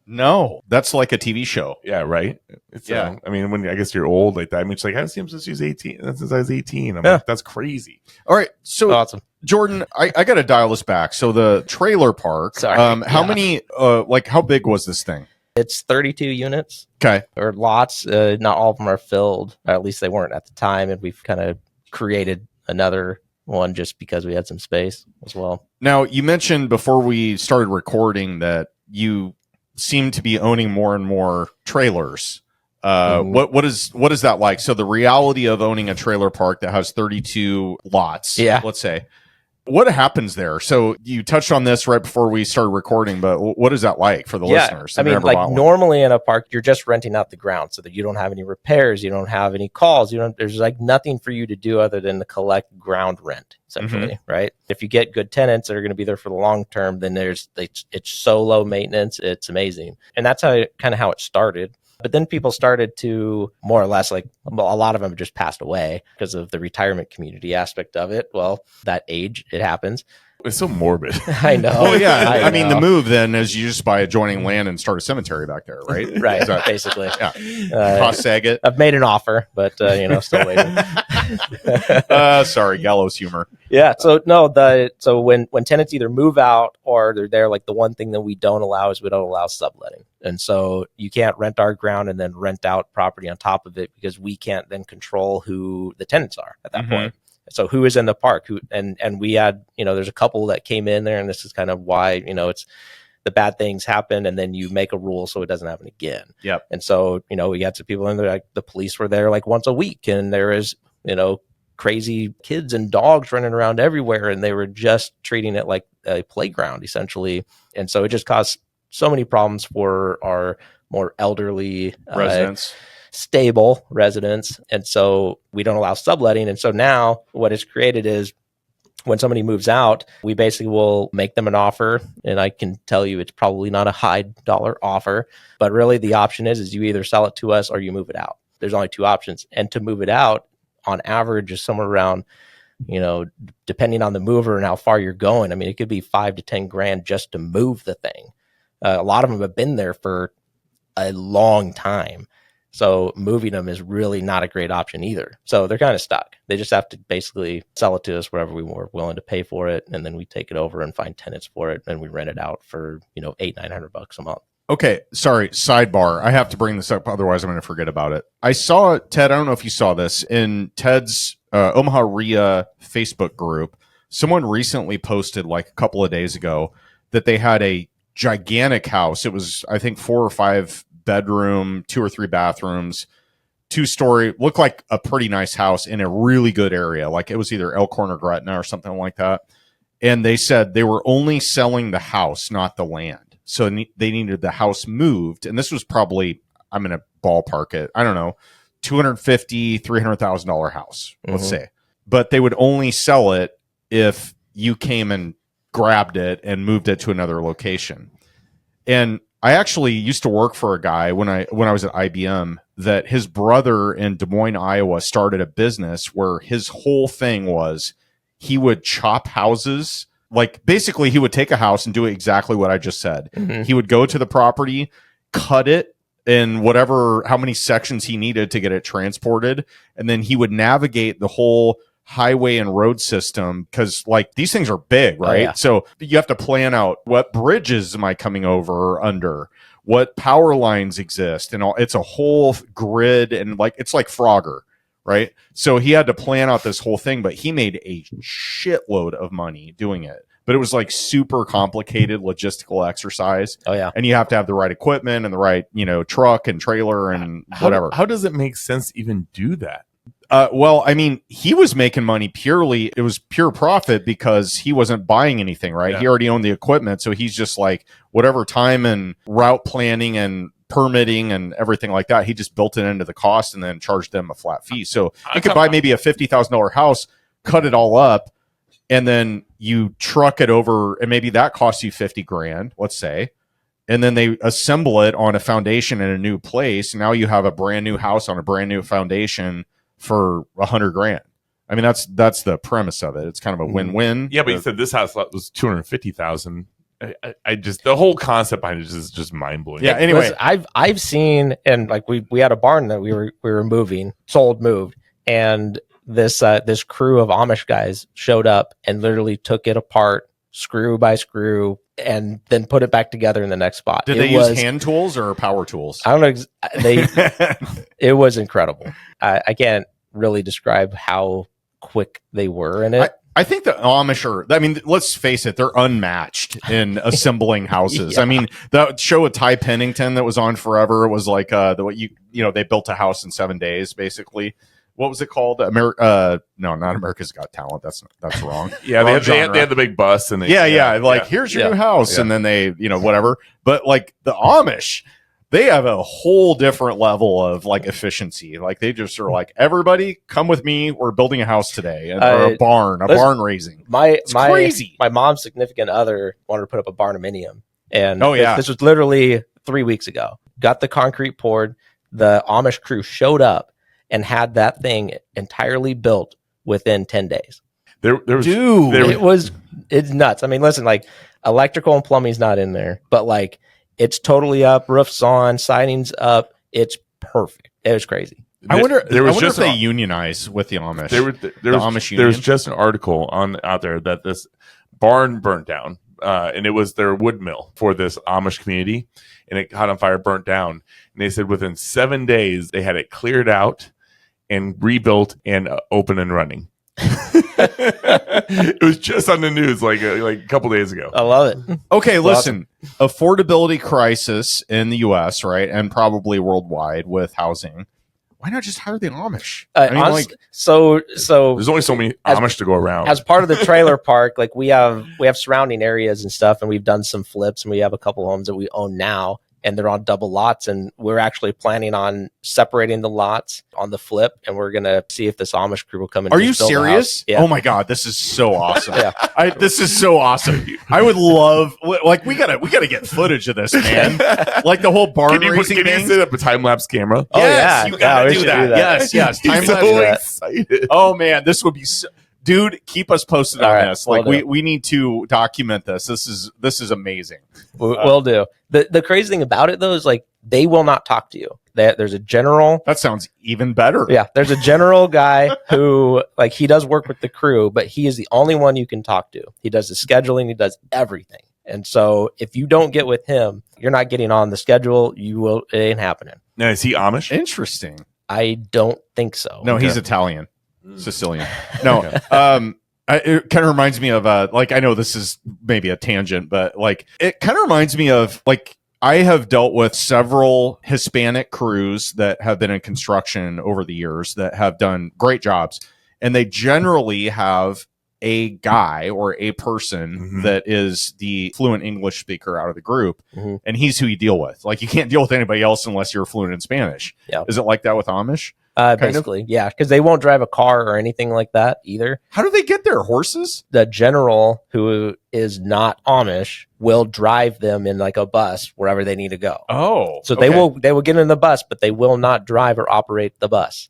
No, that's like a TV show. Yeah, right. Yeah. I mean, when I guess you're old like that, I mean, it's like, I haven't seen him since he was 18. Since I was 18. I'm like, that's crazy. All right. So Awesome. Jordan, I got to dial this back. So the trailer park, Sorry. how many, how big was this thing? It's 32 units Okay. or lots. Not all of them are filled, or at least they weren't at the time. And we've kind of created another one just because we had some space as well. Now, you mentioned before we started recording that you seem to be owning more and more trailers. What is that like? So the reality of owning a trailer park that has 32 lots, let's say, what happens there? So you touched on this right before we started recording, but what is that like for the listeners? I mean, like normally in a park, you're just renting out the ground so that you don't have any repairs, you don't have any calls, there's like nothing for you to do other than to collect ground rent, essentially, right? If you get good tenants that are going to be there for the long term, then it's so low maintenance, it's amazing. And that's how it started. But then people started to more or less, like a lot of them just passed away because of the retirement community aspect of it. Well, that age, it happens. It's so morbid. I know. Oh, yeah. I mean, know. the move then is you just buy adjoining land and start a cemetery back there, right? Right, basically. Yeah. Cross Saget. I've made an offer, but, still waiting. Sorry, gallows humor. Yeah. So no, so when tenants either move out or they're there, like the one thing that we don't allow is we don't allow subletting. And so you can't rent our ground and then rent out property on top of it because we can't then control who the tenants are at that point. So who is in the park? And we had, there's a couple that came in there, and this is kind of why, it's the bad things happen, and then you make a rule so it doesn't happen again. Yep. And so, we had some people in there, like the police were there like once a week, and there is, crazy kids and dogs running around everywhere, and they were just treating it like a playground essentially. And so it just caused so many problems for our more elderly residents. Stable residents. And so we don't allow subletting. And so now what it's created is when somebody moves out, we basically will make them an offer. And I can tell you it's probably not a high dollar offer, but really the option is you either sell it to us or you move it out. There's only two options. And to move it out on average is somewhere around, depending on the mover and how far you're going. I mean, it could be $5,000 to $10,000 just to move the thing. A lot of them have been there for a long time. So moving them is really not a great option either. So they're kind of stuck. They just have to basically sell it to us wherever we were willing to pay for it. And then we take it over and find tenants for it. And we rent it out for, $800-900 a month. Okay. Sorry. Sidebar. I have to bring this up. Otherwise I'm going to forget about it. I saw Ted. I don't know if you saw this in Ted's Omaha REIA Facebook group. Someone recently posted like a couple of days ago that they had a gigantic house. It was, I think, 4 or 5 bedroom, 2 or 3 bathrooms, 2-story, looked like a pretty nice house in a really good area. Like it was either Elkhorn or Gretna or something like that. And they said they were only selling the house, not the land. So they needed the house moved. And this was probably, I'm going to ballpark it, I don't know, $250,000, $300,000 house, let's say. but they would only sell it if you came and grabbed it and moved it to another location. And I actually used to work for a guy when I was at IBM that his brother in Des Moines, Iowa started a business where his whole thing was he would chop houses. Like basically he would take a house and do exactly what I just said. Mm-hmm. He would go to the property, cut it in how many sections he needed to get it transported. And then he would navigate the whole highway and road system, because like these things are big, right? Oh, yeah. So you have to plan out what bridges am I coming over or under, what power lines exist, and all. It's a whole grid, and like it's like Frogger, right? So he had to plan out this whole thing, but he made a shitload of money doing it. But it was like super complicated logistical exercise. Oh yeah, and you have to have the right equipment and the right truck and trailer and whatever. How does it make sense to even do that? Well, I mean, he was making money purely. It was pure profit because he wasn't buying anything, right? Yeah. He already owned the equipment. So he's just like whatever time and route planning and permitting and everything like that. He just built it into the cost and then charged them a flat fee. So you could buy maybe a $50,000 house, cut it all up, and then you truck it over, and maybe that costs you $50,000, let's say. And then they assemble it on a foundation in a new place. Now you have a brand new house on a brand new foundation for $100,000. I mean, that's the premise of it. It's kind of a win-win. Yeah, but you said this house was $250,000. I just, the whole concept behind it is just mind blowing. Yeah. Anyway, I've seen, and like we had a barn that we were moved, and this crew of Amish guys showed up and literally took it apart screw by screw and then put it back together in the next spot. Did they use hand tools or power tools? I don't know. It was incredible. I can't really describe how quick they were in it. I think the Amish are, I mean, let's face it, they're unmatched in assembling houses. Yeah. I mean, that show with Ty Pennington that was on forever, it was like they built a house in 7 days, basically. What was it called? No, not America's Got Talent. That's wrong. Yeah, they had the big bus, and here's your new house, and then they whatever. But like the Amish, they have a whole different level of like efficiency. Like they just are like, everybody come with me. We're building a house today, and or a barn raising. It's crazy. My mom's significant other wanted to put up a barnuminium, and this was literally 3 weeks ago. Got the concrete poured. The Amish crew showed up and had that thing entirely built within 10 days. It's nuts. I mean, listen, like electrical and plumbing's not in there, but like it's totally up, roof's on, siding's up. It's perfect. It was crazy. I wonder if they unionize with the Amish. There was just an article out there that this barn burnt down, and it was their wood mill for this Amish community, and it caught on fire, burnt down. And they said within 7 days they had it cleared out and rebuilt and open and running. It was just on the news like a couple days ago. I love it. Okay, listen, affordability crisis in the U.S., right, and probably worldwide with housing. Why not just hire the Amish? Honestly, so there's only so many Amish to go around. As part of the trailer park, like we have surrounding areas and stuff, and we've done some flips, and we have a couple homes that we own now. And they're on double lots, and we're actually planning on separating the lots on the flip, and we're gonna see if this Amish crew will come in. Are you serious? Yeah. Oh my god, this is so awesome! This is so awesome. I would love, like, we gotta get footage of this, man. Like the whole barn raising thing. Can you set up a time lapse camera? Oh yeah, you gotta do that. Yes, time lapse. Excited. Oh man, this would be. Dude, keep us posted on this. Like we need to document this. This is amazing. We'll do. The crazy thing about it though is like they will not talk to you. There's a general. That sounds even better. Yeah, there's a general guy who like he does work with the crew, but he is the only one you can talk to. He does the scheduling. He does everything. And so if you don't get with him, you're not getting on the schedule. It ain't happening. Now is he Amish? Interesting. I don't think so. No, he's Italian. Sicilian. No. It kind of reminds me of like, I know this is maybe a tangent, but like it kind of reminds me of like I have dealt with several Hispanic crews that have been in construction over the years that have done great jobs, and they generally have a guy or a person that is the fluent English speaker out of the group, and he's who you deal with. Like you can't deal with anybody else unless you're fluent in Spanish. Yeah. Is it like that with Amish? Basically, yeah, because they won't drive a car or anything like that either. How do they get there? Horses? The general, who is not Amish, will drive them in like a bus wherever they need to go. Oh, So okay. they will get in the bus, but they will not drive or operate the bus.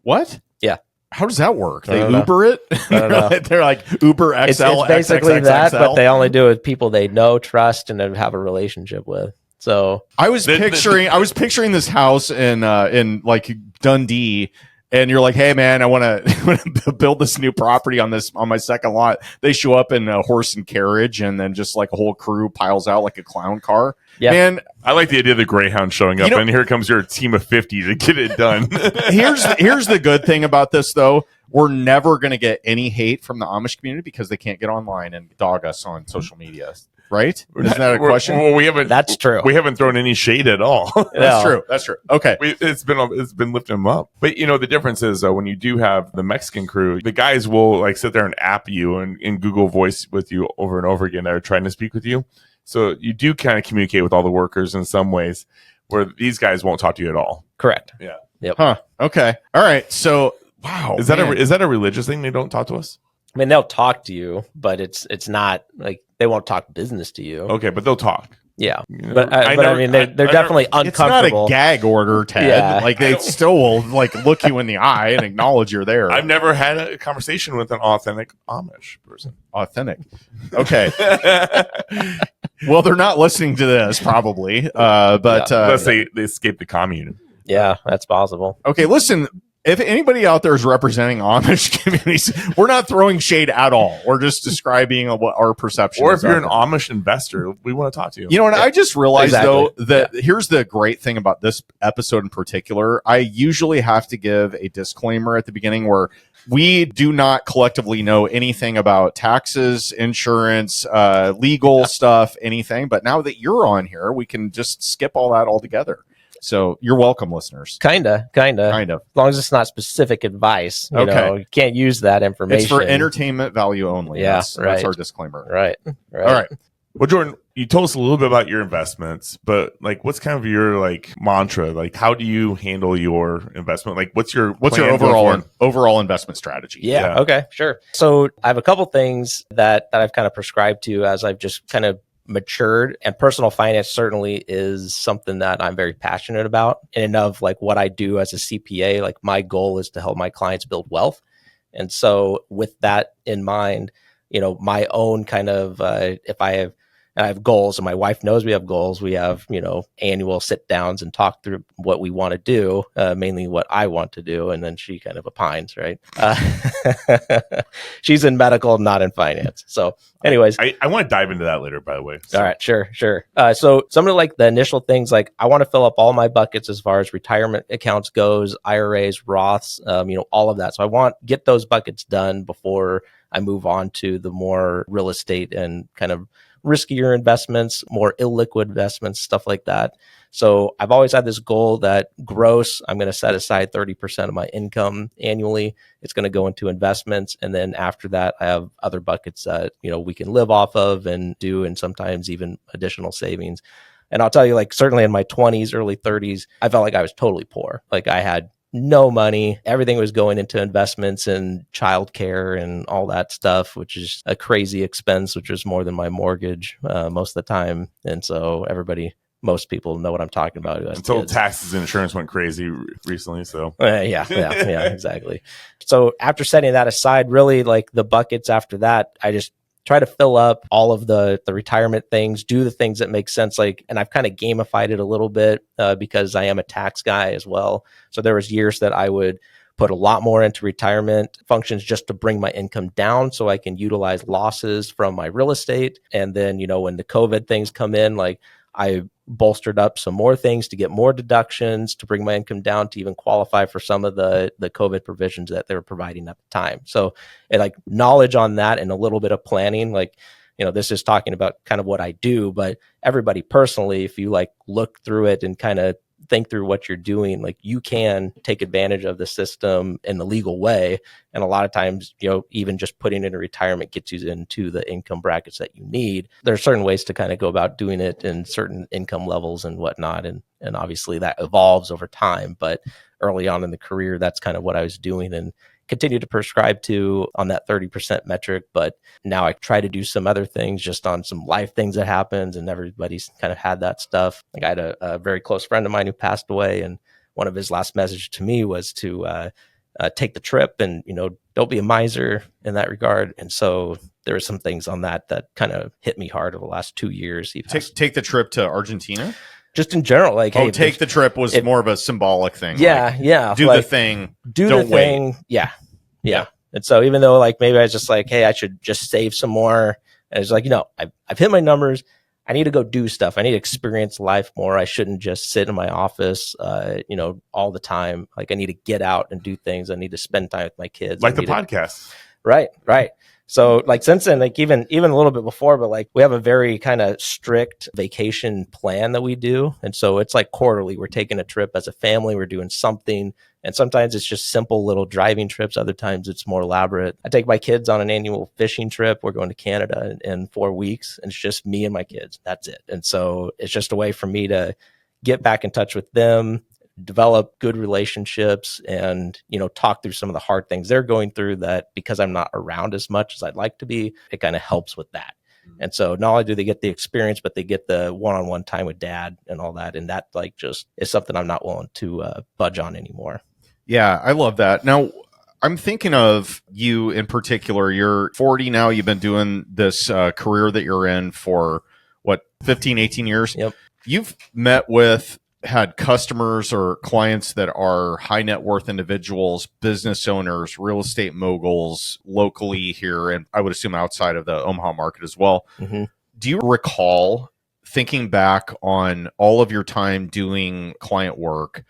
What? Yeah. How does that work? I They don't know. Uber it? don't know. They're like Uber XL, It's basically XXXXL. that, but they only do it with people they know, trust, and have a relationship with. So I was picturing this house in like Dundee, and you're like, hey man, I want to build this new property on my second lot. They show up in a horse and carriage, and then just like a whole crew piles out like a clown car. Yeah. Man, I like the idea of the Greyhound showing up, You know- and here comes your team of 50 to get it done. here's the good thing about this though. We're never going to get any hate from the Amish community because they can't get online and dog us on social media. Right? Isn't that a question? Well, we haven't. that's true. We haven't thrown any shade at all. That's No. true. That's true. Okay. It's been lifting them up. But the difference is when you do have the Mexican crew, the guys will like sit there and app you and Google Voice with you over and over again. They're trying to speak with you, so you do kind of communicate with all the workers in some ways, where these guys won't talk to you at all. Correct. Huh. Okay. All right. So, wow. Is that a religious thing? They don't talk to us. I mean, they'll talk to you, but it's not like they won't talk business to you. Okay, but they'll talk. Yeah, You but know, I mean, they're definitely It's not uncomfortable. a gag order, Ted. Yeah. Like they still will like look you in the eye and acknowledge you're there. I've never had a conversation with an authentic Amish person. Authentic. Okay. Well, they're not listening to this probably. Unless they escape the commune. Yeah, that's possible. Okay, listen. If anybody out there is representing Amish communities, we're not throwing shade at all. We're just describing what our perception Or is. if you're of an it. Amish investor, we want to talk to you. You know, and I just realized Exactly. though that here's the great thing about this episode in particular. I usually have to give a disclaimer at the beginning where we do not collectively know anything about taxes, insurance, legal stuff, anything. But now that you're on here, we can just skip all that altogether. So you're welcome, listeners. Kind of. Kind of. As long as it's not specific advice. You Okay. know, you can't use that information. It's for entertainment value only. Yeah, That's right. our disclaimer. Right. All right. Well, Jordan, you told us a little bit about your investments, but like, what's kind of your like mantra? Like, how do you handle your investment? Like, what's your plan going forward? overall investment strategy? Yeah. Okay. Sure. So I have a couple things that I've kind of prescribed to as I've just kind of matured, and personal finance certainly is something that I'm very passionate about. And of like what I do as a CPA, like my goal is to help my clients build wealth. And so with that in mind, my own kind of, if I have goals, and my wife knows we have goals. We have, annual sit downs and talk through what we want to do, mainly what I want to do. And then she kind of opines, right? She's in medical, not in finance. So anyways, I want to dive into that later, by the way. So, all right, sure. So some of like the initial things, like I want to fill up all my buckets as far as retirement accounts goes, IRAs, Roths, all of that. So I want get those buckets done before I move on to the more real estate and kind of riskier investments, more illiquid investments, stuff like that. So I've always had this goal that gross, I'm going to set aside 30% of my income annually. It's going to go into investments. And then after that, I have other buckets that, we can live off of and do, and sometimes even additional savings. And I'll tell you, like, certainly in my 20s, early 30s, I felt like I was totally poor. Like I had no money. Everything was going into investments and childcare and all that stuff, which is a crazy expense, which was more than my mortgage most of the time. And so most people know what I'm talking about. Until taxes and insurance went crazy recently. So yeah, exactly. So after setting that aside, really like the buckets after that, I just try to fill up all of the retirement things, do the things that make sense. Like, and I've kind of gamified it a little bit because I am a tax guy as well. So there was years that I would put a lot more into retirement functions just to bring my income down so I can utilize losses from my real estate. And then, when the COVID things come in, like I bolstered up some more things to get more deductions to bring my income down to even qualify for some of the COVID provisions that they were providing at the time. So like knowledge on that and a little bit of planning, like, this is talking about kind of what I do, but everybody personally, if you like look through it and kind of think through what you're doing, like you can take advantage of the system in the legal way. And a lot of times, even just putting in a retirement gets you into the income brackets that you need. There are certain ways to kind of go about doing it in certain income levels and whatnot. And obviously that evolves over time. But early on in the career, that's kind of what I was doing and continue to prescribe to on that 30% metric. But now I try to do some other things just on some life things that happens, and everybody's kind of had that stuff. Like I had a very close friend of mine who passed away, and one of his last messages to me was to take the trip and, don't be a miser in that regard. And so there were some things on that kind of hit me hard over the last 2 years. Take the trip to Argentina? Just in general, like, hey, take the trip was more of a symbolic thing. Yeah, yeah. Do the thing. Do the thing. Yeah. And so even though like maybe I was just like, hey, I should just save some more. And it's like, I've hit my numbers. I need to go do stuff. I need to experience life more. I shouldn't just sit in my office, all the time. Like I need to get out and do things. I need to spend time with my kids. Like the podcast. Right. So like since then, like even a little bit before, but like we have a very kind of strict vacation plan that we do. And so it's like quarterly, we're taking a trip as a family, we're doing something. And sometimes it's just simple little driving trips. Other times it's more elaborate. I take my kids on an annual fishing trip. We're going to Canada in 4 weeks, and it's just me and my kids. That's it. And so it's just a way for me to get back in touch with them, develop good relationships, and, talk through some of the hard things they're going through that because I'm not around as much as I'd like to be, it kind of helps with that. And so not only do they get the experience, but they get the one-on-one time with dad and all that. And that like just is something I'm not willing to budge on anymore. Yeah, I love that. Now, I'm thinking of you in particular. You're 40 now. You've been doing this career that you're in for, 15, 18 years? Yep. You've had customers or clients that are high net worth individuals, business owners, real estate moguls locally here, and I would assume outside of the Omaha market as well. Mm-hmm. Do you recall thinking back on all of your time doing client work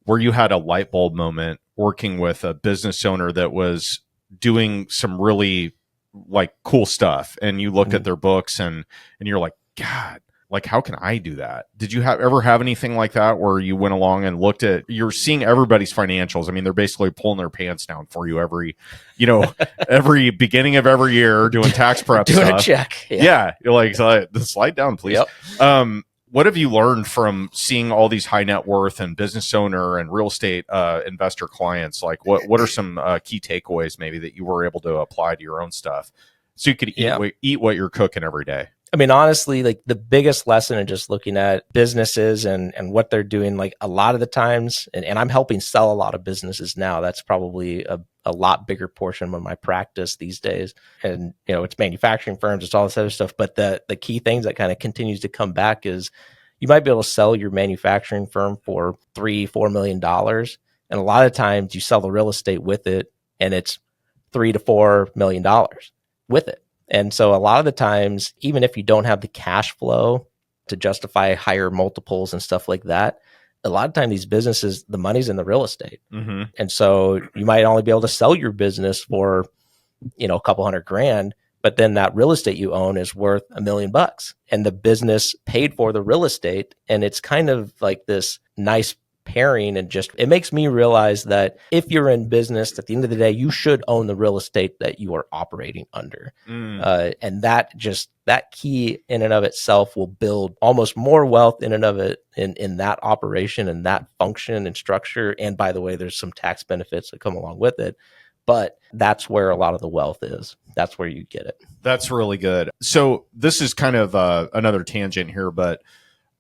where you had a light bulb moment working with a business owner that was doing some really like cool stuff, and you looked at their books and you're like, God, like, how can I do that? Did you ever have anything like that where you went along and looked at, you're seeing everybody's financials? I mean, they're basically pulling their pants down for you every beginning of every year doing tax prep doing stuff. A check. Yeah. You're like, slide down, please. Yep. What have you learned from seeing all these high net worth and business owner and real estate investor clients? Like what are some key takeaways maybe that you were able to apply to your own stuff so you could eat what you're cooking every day? I mean, honestly, like the biggest lesson in just looking at businesses and what they're doing, like a lot of the times, and I'm helping sell a lot of businesses now. That's probably a lot bigger portion of my practice these days. And, it's manufacturing firms, it's all this other stuff. But the key things that kind of continues to come back is you might be able to sell your manufacturing firm for $3-4 million. And a lot of times you sell the real estate with it and it's $3 to $4 million with it. And so a lot of the times, even if you don't have the cash flow to justify higher multiples and stuff like that, a lot of times these businesses, the money's in the real estate. Mm-hmm. And so you might only be able to sell your business for, a couple $100,000, but then that real estate you own is worth $1 million and the business paid for the real estate. And it's kind of like this nice pairing, and just it makes me realize that if you're in business, at the end of the day, you should own the real estate that you are operating under. And that key in and of itself will build almost more wealth in and of it in that operation and that function and structure. And by the way, there's some tax benefits that come along with it, but that's where a lot of the wealth is. That's where you get it. That's really good. So this is kind of another tangent here, but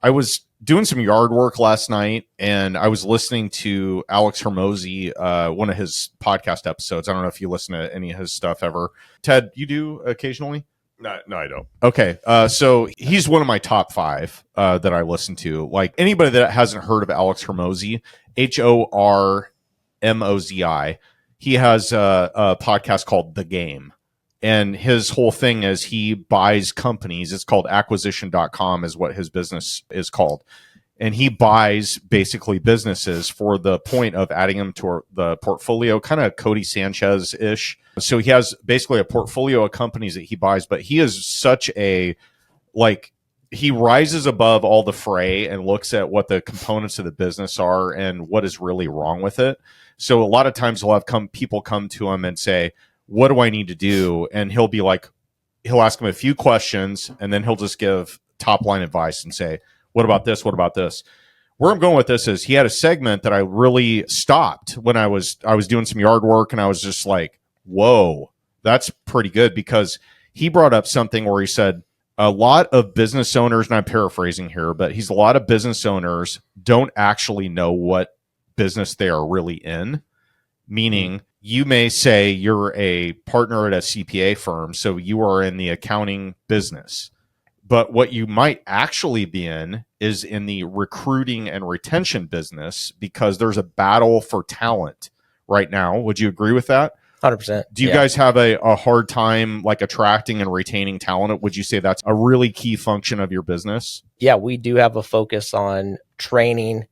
I was doing some yard work last night and I was listening to Alex Hormozzi, one of his podcast episodes. I don't know if you listen to any of his stuff ever. Ted, you do occasionally? No, I don't. Okay. So he's one of my top 5 that I listen to. Like anybody that hasn't heard of Alex Hormozzi, Hormozi, he has a podcast called The Game. And his whole thing is he buys companies. It's called acquisition.com is what his business is called. And he buys basically businesses for the point of adding them to the portfolio, kind of Cody Sanchez-ish. So he has basically a portfolio of companies that he buys, but he is such a, he rises above all the fray and looks at what the components of the business are and what is really wrong with it. So a lot of times he'll have people come to him and say, what do I need to do? And he'll be like, he'll ask him a few questions and then he'll just give top line advice and say, what about this? What about this? Where I'm going with this is he had a segment that I really stopped when I was doing some yard work, and I was just like, whoa, that's pretty good, because he brought up something where he said a lot of business owners, and I'm paraphrasing here, but a lot of business owners don't actually know what business they are really in. Meaning, you may say you're a partner at a CPA firm, so you are in the accounting business. But what you might actually be in is in the recruiting and retention business, because there's a battle for talent right now. Would you agree with that? 100%. Do you guys have a hard time like attracting and retaining talent? Would you say that's a really key function of your business? Yeah, we do have a focus on training,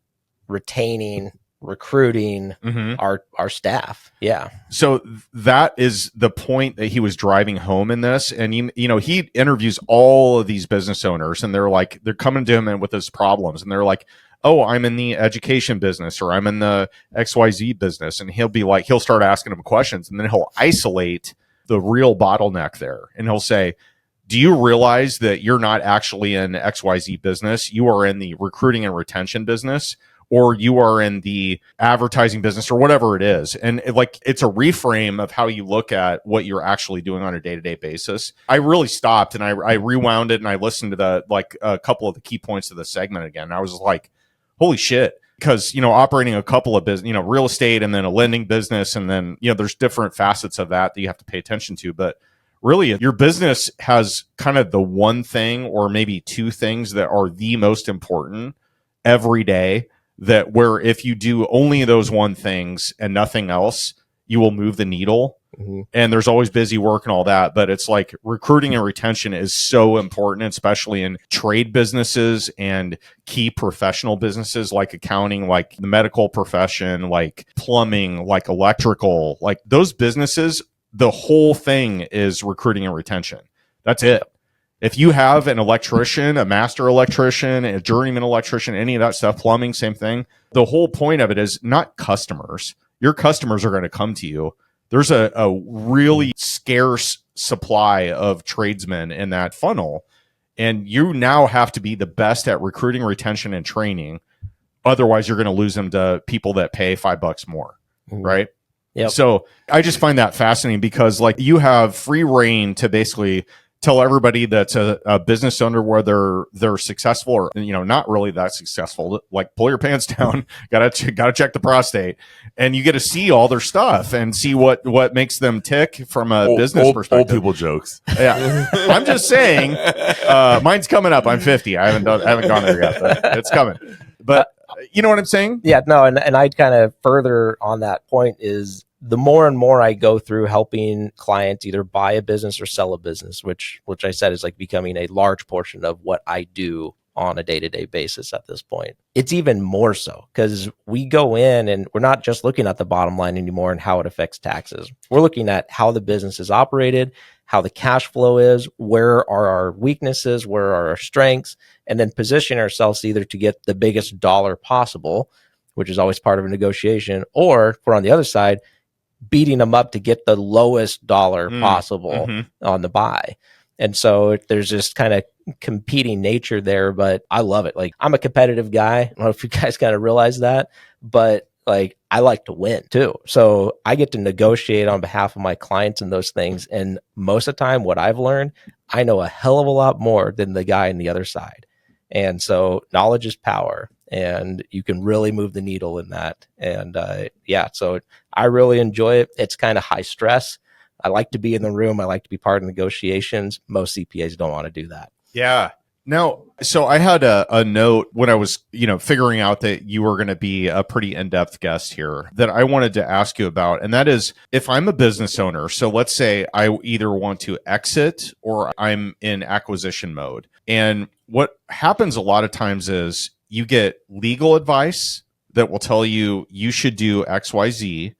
retaining, recruiting our staff. Yeah. So that is the point that he was driving home in this. And he interviews all of these business owners, and they're coming to him with his problems, and they're like, oh, I'm in the education business, or I'm in the XYZ business. And he'll start asking them questions, and then he'll isolate the real bottleneck there. And he'll say, do you realize that you're not actually in XYZ business? You are in the recruiting and retention business, or you are in the advertising business, or whatever it is. And it's a reframe of how you look at what you're actually doing on a day-to-day basis. I really stopped, and I rewound it, and I listened to a couple of the key points of the segment again. And I was like, holy shit. Because, operating a couple of business, real estate, and then a lending business, and then, there's different facets of that you have to pay attention to. But really, your business has kind of the one thing, or maybe two things, that are the most important every day, that where if you do only those one things and nothing else, you will move the needle. And there's always busy work and all that, but it's like recruiting and retention is so important, especially in trade businesses and key professional businesses like accounting, like the medical profession, like plumbing, like electrical, like those businesses. The whole thing is recruiting and retention. That's it. If you have an electrician, a master electrician, a journeyman electrician, any of that stuff, plumbing, same thing. The whole point of it is not customers. Your customers are going to come to you. There's a really scarce supply of tradesmen in that funnel. And you now have to be the best at recruiting, retention, and training. Otherwise, you're going to lose them to people that pay $5 more, right? Yep. So I just find that fascinating, because you have free reign to basically tell everybody that's a business owner whether they're successful or not really that successful. Like, pull your pants down, gotta check the prostate, and you get to see all their stuff and see what makes them tick from a business perspective. Old people jokes. Yeah, I'm just saying. Mine's coming up. I'm 50. I haven't gone there yet, but it's coming. But you know what I'm saying? Yeah, no, and I'd kind of further on that point is, the more and more I go through helping clients either buy a business or sell a business, which I said is becoming a large portion of what I do on a day-to-day basis at this point. It's even more so because we go in and we're not just looking at the bottom line anymore and how it affects taxes. We're looking at how the business is operated, how the cash flow is, where are our weaknesses, where are our strengths, and then position ourselves either to get the biggest dollar possible, which is always part of a negotiation, or if we're on the other side, beating them up to get the lowest dollar possible on the buy. And so there's this kind of competing nature there, but I love it. I'm a competitive guy. I don't know if you guys kind of realize that, but I like to win too. So I get to negotiate on behalf of my clients and those things. And most of the time, what I've learned, I know a hell of a lot more than the guy on the other side. And so knowledge is power, and you can really move the needle in that. And so I really enjoy it. It's kind of high stress. I like to be in the room. I like to be part of negotiations. Most CPAs don't want to do that. Yeah. Now, so I had a note when I was, figuring out that you were going to be a pretty in-depth guest here that I wanted to ask you about. And that is, if I'm a business owner, so let's say I either want to exit or I'm in acquisition mode. And what happens a lot of times is you get legal advice that will tell you should do XYZ,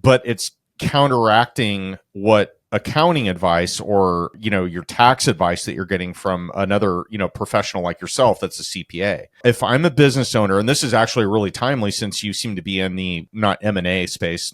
but it's counteracting what accounting advice or, your tax advice that you're getting from another, professional like yourself that's a CPA. If I'm a business owner, and this is actually really timely since you seem to be in the not M&A space,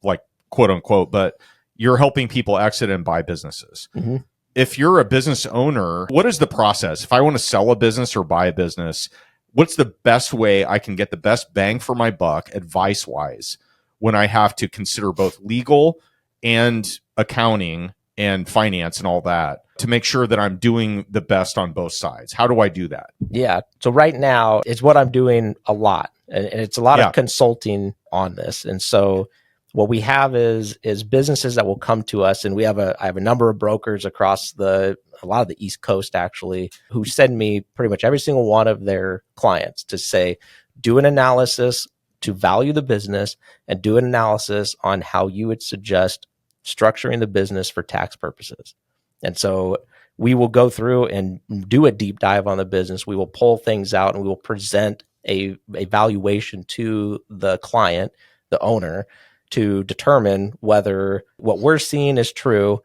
like quote unquote, but you're helping people exit and buy businesses. Mm-hmm. If you're a business owner, what is the process? If I want to sell a business or buy a business, what's the best way I can get the best bang for my buck advice wise when I have to consider both legal and accounting and finance and all that to make sure that I'm doing the best on both sides? How do I do that? Yeah. So right now it's what I'm doing a lot, and it's a lot of consulting on this. And so what we have is businesses that will come to us, and I have a number of brokers across a lot of the East Coast actually, who send me pretty much every single one of their clients to say, do an analysis to value the business and do an analysis on how you would suggest structuring the business for tax purposes. And so we will go through and do a deep dive on the business. We will pull things out and we will present a valuation to the client, the owner, to determine whether what we're seeing is true.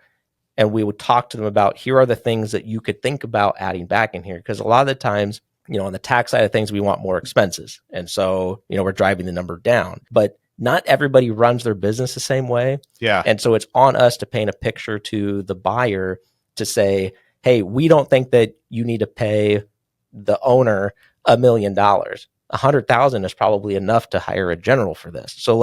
And we would talk to them about, here are the things that you could think about adding back in here. Because a lot of the times, on the tax side of things, we want more expenses. And so, we're driving the number down. But not everybody runs their business the same way. Yeah. And so it's on us to paint a picture to the buyer to say, hey, we don't think that you need to pay the owner $1 million. $100,000 is probably enough to hire a general for this. So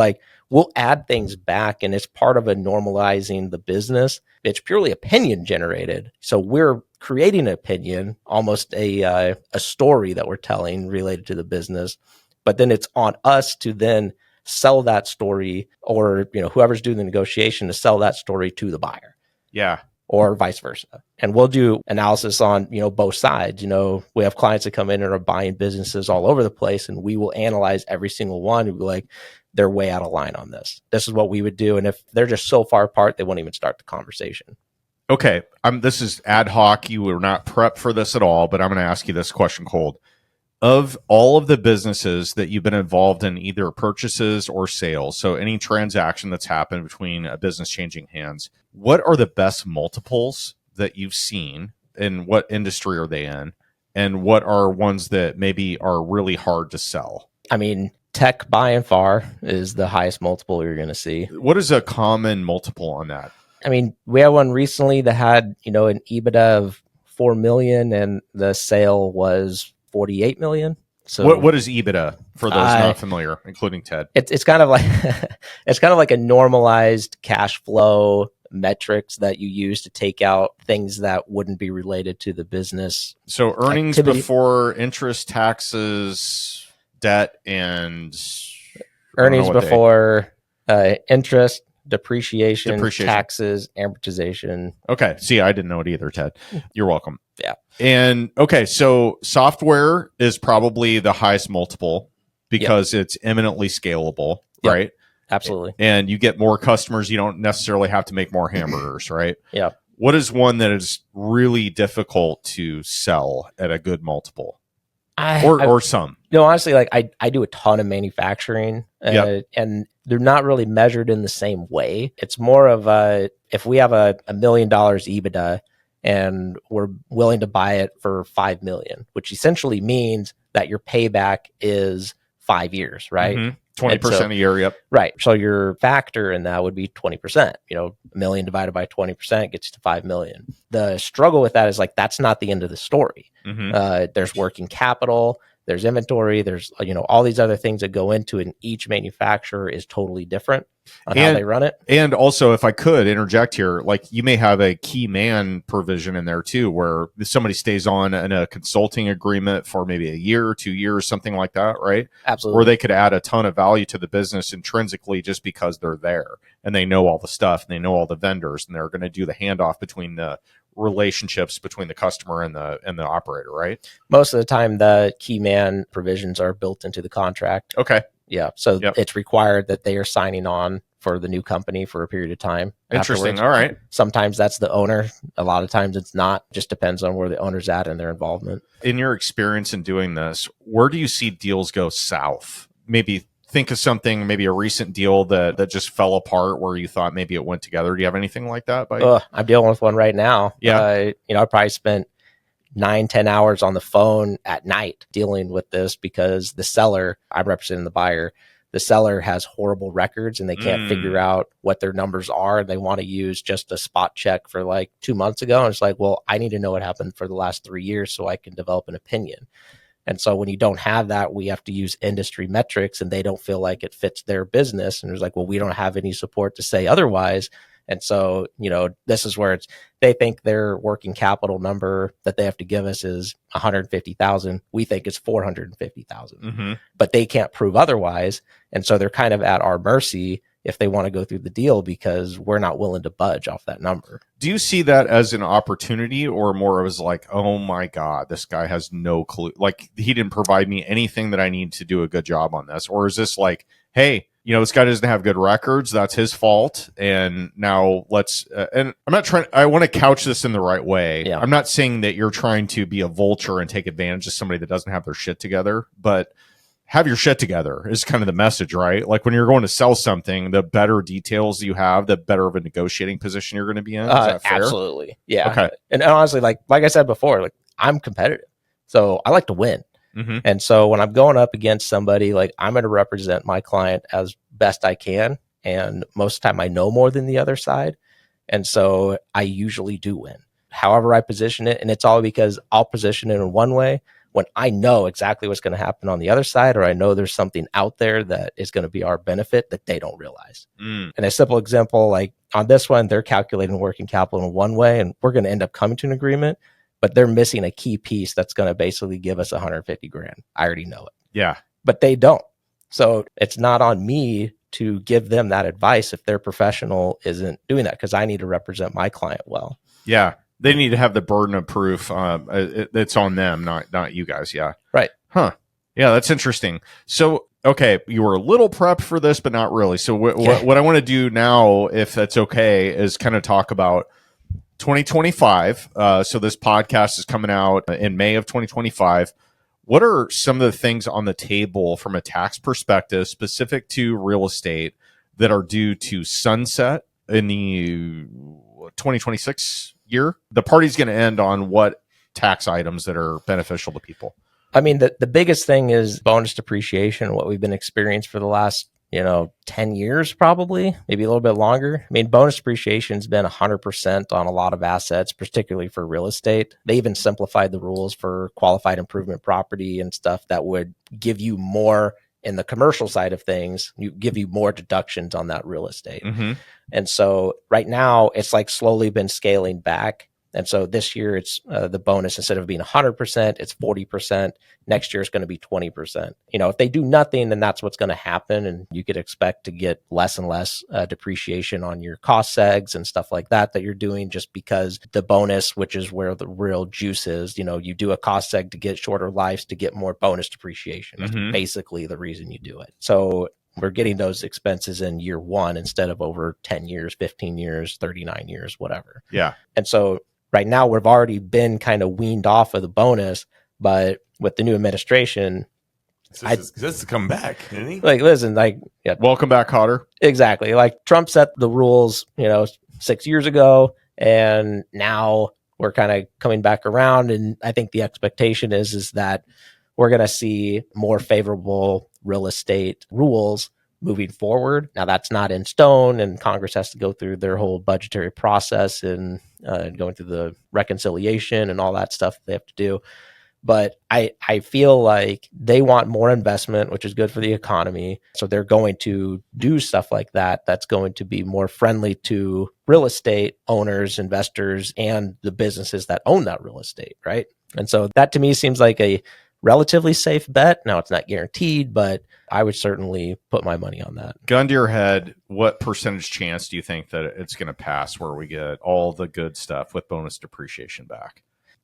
we'll add things back, and it's part of a normalizing the business. It's purely opinion generated. So we're creating an opinion, almost a story that we're telling related to the business. But then it's on us to then sell that story, or whoever's doing the negotiation to sell that story to the buyer. Yeah. Or vice versa. And we'll do analysis on, both sides. We have clients that come in and are buying businesses all over the place, and we will analyze every single one and be like, they're way out of line on this. This is what we would do. And if they're just so far apart, they won't even start the conversation. Okay. This is ad hoc. You were not prepped for this at all, but I'm going to ask you this question cold. Of all of the businesses that you've been involved in, either purchases or sales, so any transaction that's happened between a business changing hands, what are the best multiples that you've seen, and what industry are they in? And what are ones that maybe are really hard to sell? I mean, tech by and far is the highest multiple you're going to see. What is a common multiple on that? I mean, we had one recently that had, an EBITDA of 4 million and the sale was 48 million. So what is EBITDA for those not familiar, including Ted? It's kind of like a normalized cash flow metrics that you use to take out things that wouldn't be related to the business. So earnings activity. Before interest, taxes, debt, and earnings before interest, depreciation, taxes, amortization. Okay. See, I didn't know it either, Ted. You're welcome. Yeah. And okay, so software is probably the highest multiple because it's eminently scalable, right? Absolutely. And you get more customers. You don't necessarily have to make more hamburgers, right? Yeah. What is one that is really difficult to sell at a good multiple? Or some? Honestly, I do a ton of manufacturing and they're not really measured in the same way. It's more of if we have a $1 million EBITDA and we're willing to buy it for 5 million, which essentially means that your payback is 5 years, right? Mm-hmm. 20% a year, yep. Right. So your factor in that would be 20%. $1 million divided by 20% gets you to 5 million. The struggle with that is that's not the end of the story. Mm-hmm. There's working capital, there's inventory, there's all these other things that go into it, and each manufacturer is totally different on how they run it. And also, if I could interject here, you may have a key man provision in there too, where somebody stays on in a consulting agreement for maybe a year or 2 years, something like that, right? Absolutely. Where they could add a ton of value to the business intrinsically just because they're there and they know all the stuff and they know all the vendors, and they're going to do the handoff between the relationships between the customer and the operator, right? Most of the time, the key man provisions are built into the contract. Okay. Yeah. So it's required that they are signing on for the new company for a period of time. Interesting. Afterwards. All right. Sometimes that's the owner. A lot of times it's not. Just depends on where the owner's at and their involvement. In your experience in doing this, where do you see deals go south? Maybe think of something, maybe a recent deal that just fell apart where you thought maybe it went together? Do you have anything like that? I'm dealing with one right now. Yeah. I probably spent 9-10 hours on the phone at night dealing with this because the seller, I'm representing the buyer, the seller has horrible records and they can't figure out what their numbers are. They want to use just a spot check for like 2 months ago. And it's like, well, I need to know what happened for the last 3 years so I can develop an opinion. And so when you don't have that, we have to use industry metrics and they don't feel like it fits their business. And it's like, well, we don't have any support to say otherwise. And so, this is where they think their working capital number that they have to give us is 150,000. We think it's 450,000, but they can't prove otherwise. And so they're kind of at our mercy if they want to go through the deal because we're not willing to budge off that number. Do you see that as an opportunity or more as like, oh my God, this guy has no clue. Like he didn't provide me anything that I need to do a good job on this. Or is this like, hey, this guy doesn't have good records. That's his fault. And now let's, and I'm not trying, I want to couch this in the right way. Yeah. I'm not saying that you're trying to be a vulture and take advantage of somebody that doesn't have their shit together, but have your shit together is kind of the message, right? Like when you're going to sell something, the better details you have, the better of a negotiating position you're going to be in. Is that fair? Absolutely. Yeah. Okay. And honestly, like I said before, like I'm competitive. So I like to win. And so when I'm going up against somebody, like I'm going to represent my client as best I can. And most of the time I know more than the other side. And so I usually do win. However I position it. And it's all because I'll position it in one way when I know exactly what's going to happen on the other side, or I know there's something out there that is going to be our benefit that they don't realize. And a simple example, like on this one, they're calculating working capital in one way, and we're going to end up coming to an agreement, but they're missing a key piece that's going to basically give us 150 grand. I already know it. Yeah. But they don't. So it's not on me to give them that advice if their professional isn't doing that, because I need to represent my client well. Yeah. They need to have the burden of proof. It's on them, not you guys. Yeah. Right. Huh. Yeah, that's interesting. So, okay, you were a little prepped for this, but not really. So what I want to do now, if that's okay, is kind of talk about 2025. So this podcast is coming out in May of 2025. What are some of the things on the table from a tax perspective specific to real estate that are due to sunset in the 2026 year? The party's going to end on what tax items that are beneficial to people? I mean, the biggest thing is bonus depreciation, what we've been experiencing for the last 10 years, probably, maybe a little bit longer. I mean, bonus depreciation has been 100% on a lot of assets, particularly for real estate. They even simplified the rules for qualified improvement property and stuff that would give you more in the commercial side of things, give you more deductions on that real estate. And so right now it's like slowly been scaling back. And so this year it's the bonus, instead of being 100%, it's 40%. Next year it's going to be 20%. If they do nothing, then that's what's going to happen. And you could expect to get less and less depreciation on your cost segs and stuff like that you're doing, just because the bonus, which is where the real juice is, you do a cost seg to get shorter lives to get more bonus depreciation. That's basically the reason you do it. So we're getting those expenses in year one instead of over 10 years, 15 years, 39 years, whatever. Yeah. And so right now we've already been kind of weaned off of the bonus, but with the new administration, this is come back, isn't he? Like, listen, Welcome back, Cotter. Exactly. Like Trump set the rules, 6 years ago, and now we're kind of coming back around. And I think the expectation is that we're going to see more favorable real estate rules moving forward. Now that's not in stone, and Congress has to go through their whole budgetary process and going through the reconciliation and all that stuff they have to do. But I feel like they want more investment, which is good for the economy. So they're going to do stuff like that. That's going to be more friendly to real estate owners, investors, and the businesses that own that real estate, right? And so that to me seems like a relatively safe bet. Now it's not guaranteed, but I would certainly put my money on that. Gun to your head, what percentage chance do you think that it's going to pass where we get all the good stuff with bonus depreciation back?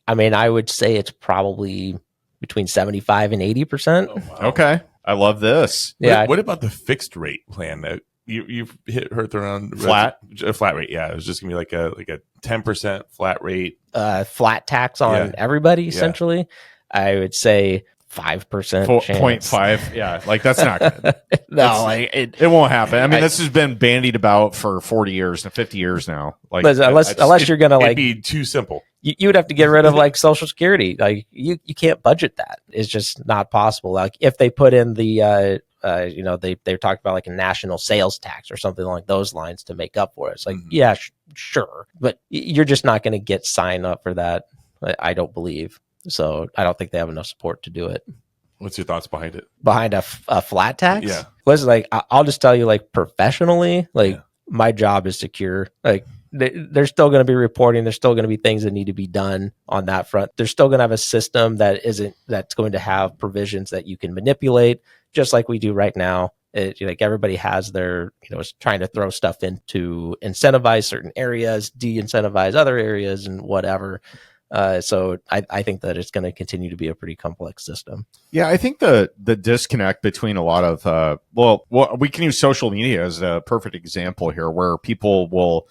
I mean, I would say it's probably between 75 and 80%. Oh, wow. Okay. I love this. Yeah. What about the fixed rate plan that you've heard around? Flat? A flat rate. Yeah. It was just gonna be like a 10% flat rate. Flat tax on everybody, essentially. I would say 5% chance. 0.5. Yeah, like that's not good. No, like It won't happen. I mean, this has been bandied about for 40 years and 50 years now. Like, unless you're gonna It'd like, be too simple. you would have to get rid of like Social Security. Like you can't budget that. It's just not possible. Like if they put in the they talked about like a national sales tax or something like those lines to make up for it. It's like, yeah, sure, but you're just not going to get signed up for that. I don't believe. So I don't think they have enough support to do it. What's your thoughts behind it? Behind a flat tax? Yeah. Listen, like I'll just tell you, like professionally, like my job is secure. Like there's still going to be reporting. There's still going to be things that need to be done on that front. There's still going to have a system that's going to have provisions that you can manipulate, just like we do right now. Like everybody has their, is trying to throw stuff in to incentivize certain areas, de-incentivize other areas, and whatever. So I think that it's going to continue to be a pretty complex system. Yeah, I think the disconnect between a lot of we can use social media as a perfect example here, where people will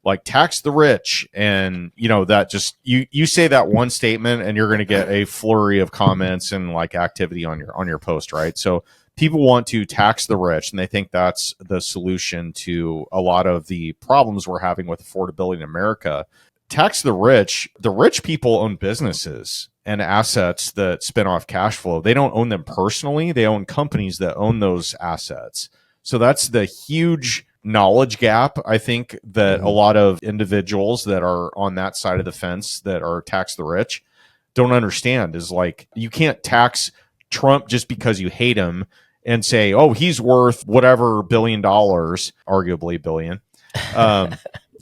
like tax the rich, and that just you say that one statement and you're going to get a flurry of comments and like activity on your post, right? So people want to tax the rich, and they think that's the solution to a lot of the problems we're having with affordability in America. Tax the rich. The rich people own businesses and assets that spin off cash flow. They don't own them personally. They own companies that own those assets. So that's the huge knowledge gap, I think, that a lot of individuals that are on that side of the fence that are tax the rich don't understand. Is like, you can't tax Trump just because you hate him and say, oh, he's worth whatever $1 billion, arguably billion.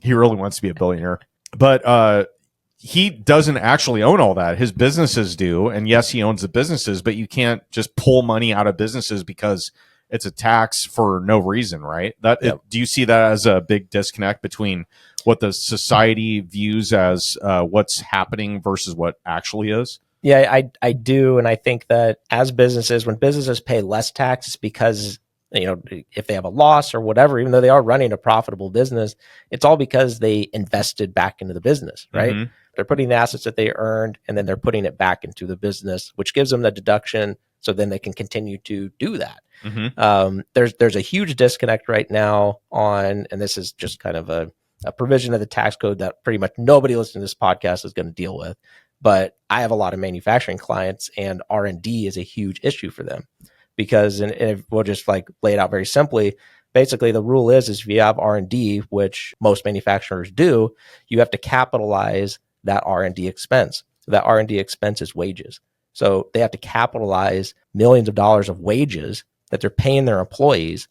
He really wants to be a billionaire. But he doesn't actually own all that. His businesses do. And yes, he owns the businesses, but you can't just pull money out of businesses because it's a tax for no reason, right? Do you see that as a big disconnect between what the society views as what's happening versus what actually is? Yeah, I do. And I think that as businesses, when businesses pay less tax because if they have a loss or whatever, even though they are running a profitable business, it's all because they invested back into the business, right? Mm-hmm. They're putting the assets that they earned and then they're putting it back into the business, which gives them the deduction. So then they can continue to do that. Mm-hmm. There's a huge disconnect right now and this is just kind of a provision of the tax code that pretty much nobody listening to this podcast is going to deal with. But I have a lot of manufacturing clients, and R&D is a huge issue for them. Because, and if we'll just like lay it out very simply, basically the rule is if you have R&D, which most manufacturers do, you have to capitalize that R&D expense. That R&D expense is wages. So they have to capitalize millions of dollars of wages that they're paying their employees,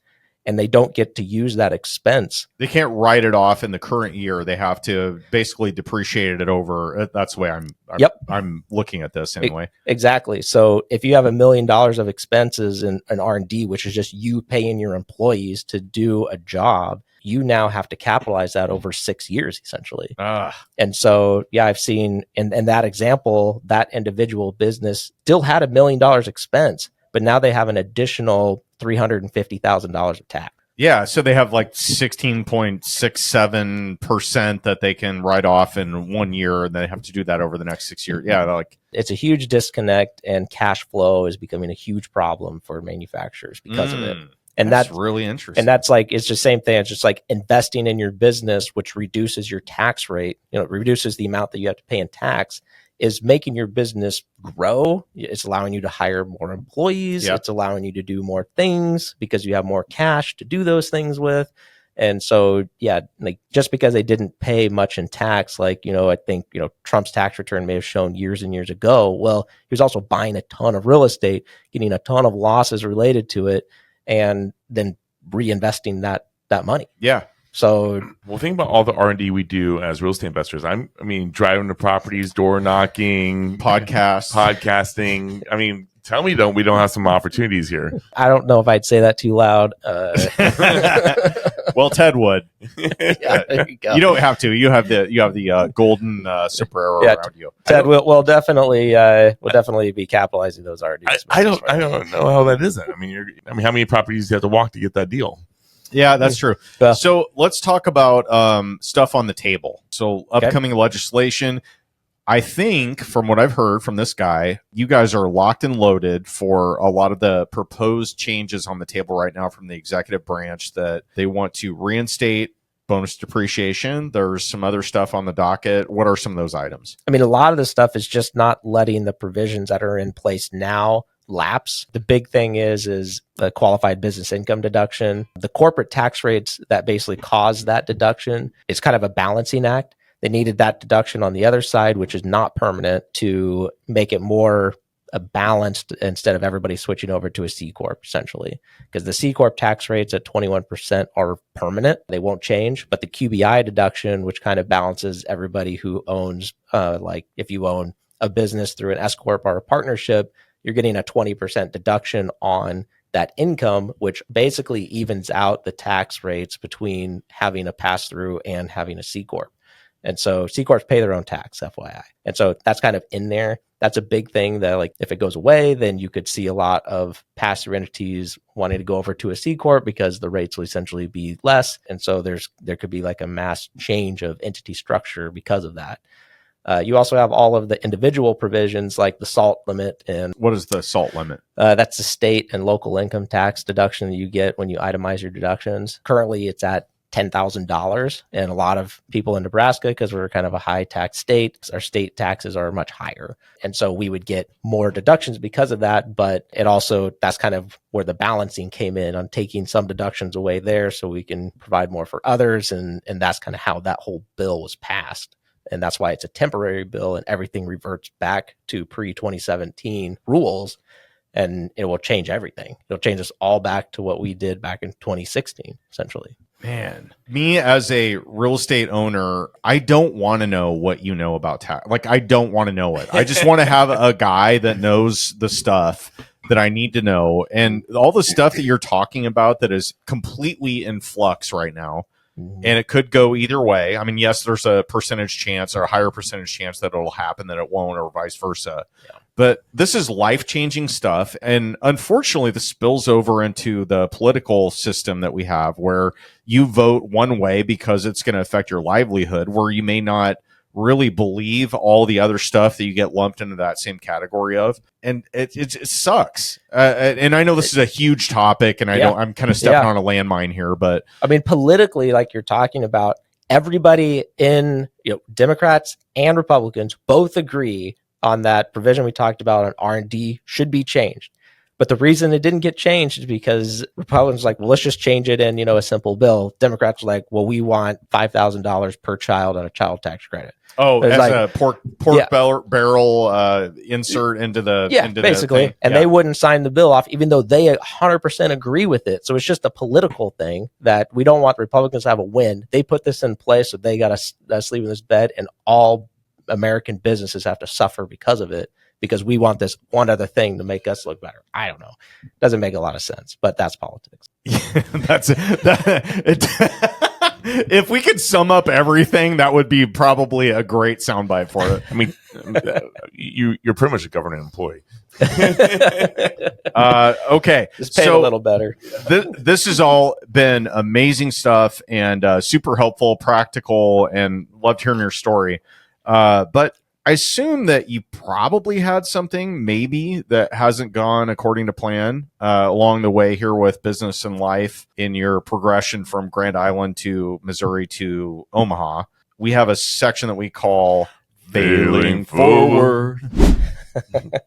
and they don't get to use that expense. They can't write it off in the current year. They have to basically depreciate it over. That's the way I'm looking at this anyway. Exactly. So if you have $1 million of expenses in R&D, which is just you paying your employees to do a job, you now have to capitalize that over 6 years, essentially. And so, yeah, I've seen in that example, that individual business still had $1 million expense, but now they have an additional $350,000 of tax. Yeah, so they have like 16.67% that they can write off in 1 year, and they have to do that over the next 6 years. Yeah, like it's a huge disconnect, and cash flow is becoming a huge problem for manufacturers because of it. And that's really interesting. And that's like, it's the same thing. It's just like investing in your business, which reduces your tax rate, it reduces the amount that you have to pay in tax, is making your business grow. It's allowing you to hire more employees. Yep. It's allowing you to do more things because you have more cash to do those things with. And so, yeah, like just because they didn't pay much in tax, like, I think, Trump's tax return may have shown years and years ago. Well, he was also buying a ton of real estate, getting a ton of losses related to it, and then reinvesting that money. Yeah. So, well, think about all the R&D we do as real estate investors. I mean, driving to properties, door knocking, podcasting. I mean, tell me we don't have some opportunities here. I don't know if I'd say that too loud. Well, Ted would. Yeah, there you go. You don't have to. You have the golden sombrero around you. Ted will definitely be capitalizing those R&D. I don't know how that isn't. I mean, how many properties do you have to walk to get that deal? Yeah, that's true. So let's talk about stuff on the table. So upcoming legislation. I think from what I've heard from this guy, you guys are locked and loaded for a lot of the proposed changes on the table right now from the executive branch, that they want to reinstate bonus depreciation. There's some other stuff on the docket. What are some of those items? I mean, a lot of the stuff is just not letting the provisions that are in place now lapse. The big thing is the qualified business income deduction. The corporate tax rates that basically cause that deduction is kind of a balancing act. They needed that deduction on the other side, which is not permanent, to make it more balanced instead of everybody switching over to a C Corp, essentially. Because the C Corp tax rates at 21% are permanent. They won't change. But the QBI deduction, which kind of balances everybody who owns, like if you own a business through an S Corp or a partnership, you're getting a 20% deduction on that income, which basically evens out the tax rates between having a pass-through and having a C Corp. And so C Corps pay their own tax, FYI. And so that's kind of in there. That's a big thing that, like, if it goes away, then you could see a lot of pass-through entities wanting to go over to a C Corp because the rates will essentially be less. And so there could be like a mass change of entity structure because of that. You also have all of the individual provisions like the SALT limit. And what is the SALT limit? That's the state and local income tax deduction that you get when you itemize your deductions. Currently, it's at $10,000. And a lot of people in Nebraska, because we're kind of a high tax state, our state taxes are much higher. And so we would get more deductions because of that. But it also, that's kind of where the balancing came in on taking some deductions away there so we can provide more for others. And that's kind of how that whole bill was passed. And that's why it's a temporary bill and everything reverts back to pre-2017 rules. And it will change everything. It'll change us all back to what we did back in 2016, essentially. Man, me as a real estate owner, I don't want to know what you know about tax. Like, I don't want to know it. I just want to have a guy that knows the stuff that I need to know. And all the stuff that you're talking about that is completely in flux right now. And it could go either way. I mean, yes, there's a percentage chance or a higher percentage chance that it'll happen than it won't, or vice versa. Yeah. But this is life-changing stuff. And unfortunately, this spills over into the political system that we have, where you vote one way because it's going to affect your livelihood, where you may not really believe all the other stuff that you get lumped into that same category of. And it sucks. And I know this is a huge topic, and I'm kind of stepping on a landmine here, but I mean, politically, like you're talking about, everybody in, Democrats and Republicans both agree on that provision we talked about on R&D should be changed. But the reason it didn't get changed is because Republicans were like, well, let's just change it in, a simple bill. Democrats were like, well, we want $5,000 per child on a child tax credit. Oh, as like a pork barrel insert into the basically. The and they wouldn't sign the bill off, even though they 100% agree with it. So it's just a political thing that we don't want the Republicans to have a win. They put this in place, so they got to sleep in this bed, and all American businesses have to suffer because of it, because we want this one other thing to make us look better. I don't know. Doesn't make a lot of sense, but that's politics. If we could sum up everything, that would be probably a great soundbite for it. I mean, you're pretty much a government employee. Okay. Just pay a little better. This has all been amazing stuff and super helpful, practical, and loved hearing your story. But I assume that you probably had something maybe that hasn't gone according to plan along the way here with business and life in your progression from Grand Island to Missouri to Omaha. We have a section that we call Failing Forward,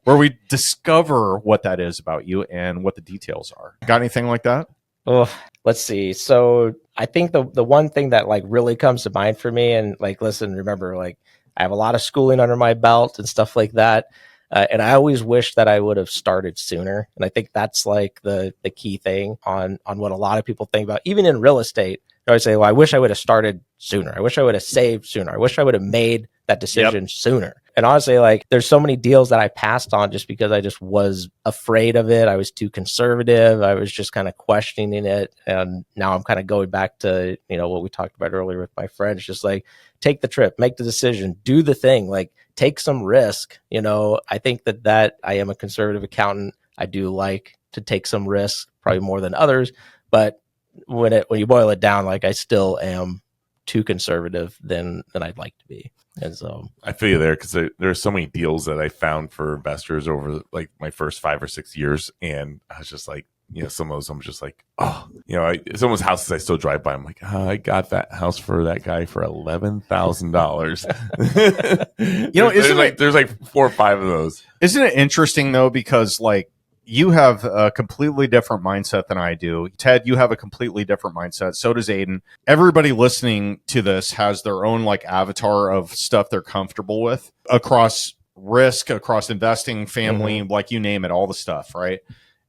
where we discover what that is about you and what the details are. Got anything like that? Oh, let's see. So I think the one thing that like really comes to mind for me, and like, listen, remember, like, I have a lot of schooling under my belt and stuff like that. And I always wish that I would have started sooner. And I think that's like the key thing on what a lot of people think about, even in real estate. They always say, well, I wish I would have started sooner. I wish I would have saved sooner. I wish I would have made that decision sooner. And honestly, like, there's so many deals that I passed on just because I just was afraid of it. I was too conservative. I was just kind of questioning it. And now I'm kind of going back to, what we talked about earlier with my friends, just like, take the trip, make the decision, do the thing, like, take some risk. I think that I am a conservative accountant. I do like to take some risks, probably more than others. But when you boil it down, like, I still am too conservative than I'd like to be. And so I feel you there, because there are so many deals that I found for investors over like my first 5 or 6 years, and I was just like, some of those I'm just like, oh, someone's houses I still drive by. I'm like, I got that house for that guy for $11,000. There's like 4 or 5 of those. Isn't it interesting though? Because like you have a completely different mindset than I do. Ted, you have a completely different mindset. So does Aiden. Everybody listening to this has their own like avatar of stuff they're comfortable with across risk, across investing, family, like you name it, all the stuff, right?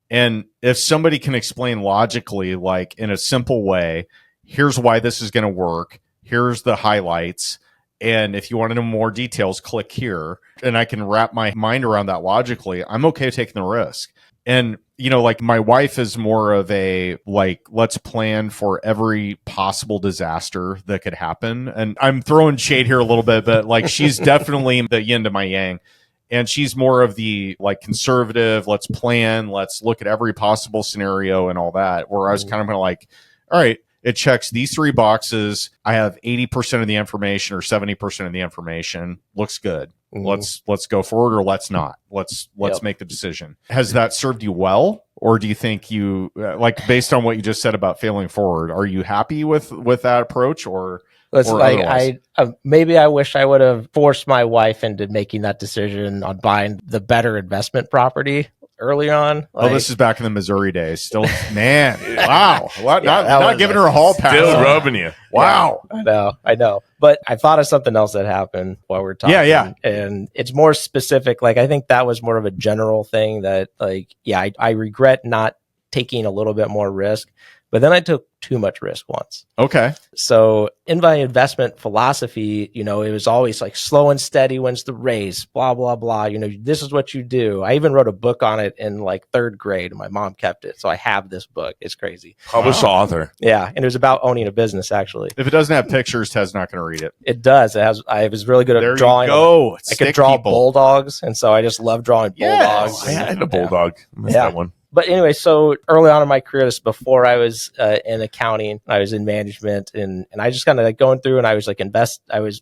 And if somebody can explain logically, like in a simple way, here's why this is going to work, here's the highlights, and if you want to know more details, click here, and I can wrap my mind around that logically, I'm okay taking the risk. And, like my wife is more of a, like, let's plan for every possible disaster that could happen. And I'm throwing shade here a little bit, but like she's definitely the yin to my yang. And she's more of the like conservative, let's plan, let's look at every possible scenario and all that. Where I was kind of like, all right, it checks these 3 boxes. I have 80% of the information or 70% of the information. Looks good. Let's go forward, or let's not. Let's make the decision. Has that served you well? Or do you think you like, based on what you just said about failing forward, are you happy with that approach, or it's like maybe I wish I would have forced my wife into making that decision on buying the better investment property early on. Like, this is back in the Missouri days. Still, man, wow. What? Not giving her a hall pass. Still rubbing you. Wow. Yeah, I know. But I thought of something else that happened while we were talking. Yeah. And it's more specific. Like, I think that was more of a general thing that, like, I regret not taking a little bit more risk. But then I took too much risk once. Okay. So in my investment philosophy, it was always like slow and steady wins the race, blah, blah, blah. This is what you do. I even wrote a book on it in like 3rd grade. My mom kept it. So I have this book. It's crazy. Published author. Yeah. And it was about owning a business, actually. If it doesn't have pictures, Ted's not going to read it. It does. I was really good at drawing. I could draw bulldogs. And so I just love drawing bulldogs. I had a bulldog. I missed that one. But anyway, so early on in my career, this before I was in accounting, I was in management, and I just kind of like going through, and I was like I was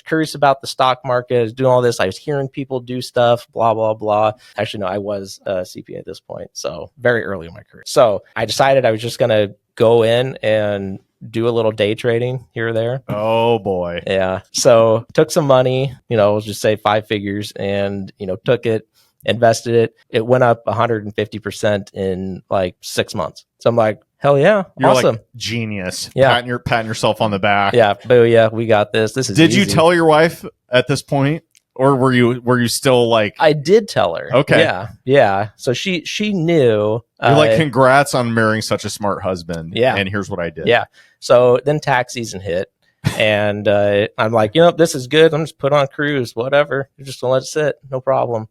curious about the stock market. I was doing all this. I was hearing people do stuff, blah, blah, blah. Actually, no, I was a CPA at this point. So very early in my career. So I decided I was just going to go in and do a little day trading here or there. Oh boy. Yeah. So took some money, let's just say 5 figures, and, took it, invested it. It went up 150% in like 6 months. So I'm like, hell yeah, you're awesome, like genius. Yeah, patting yourself on the back. Yeah, booyah, we got this. This is. Did easy. you tell your wife at this point, or were you still like? I did tell her. Okay, yeah. So she knew. You're like, congrats on marrying such a smart husband. Yeah, and here's what I did. Yeah. So then tax season hit. And I'm like, this is good. I'm just put on cruise, whatever. You're just gonna let it sit, no problem.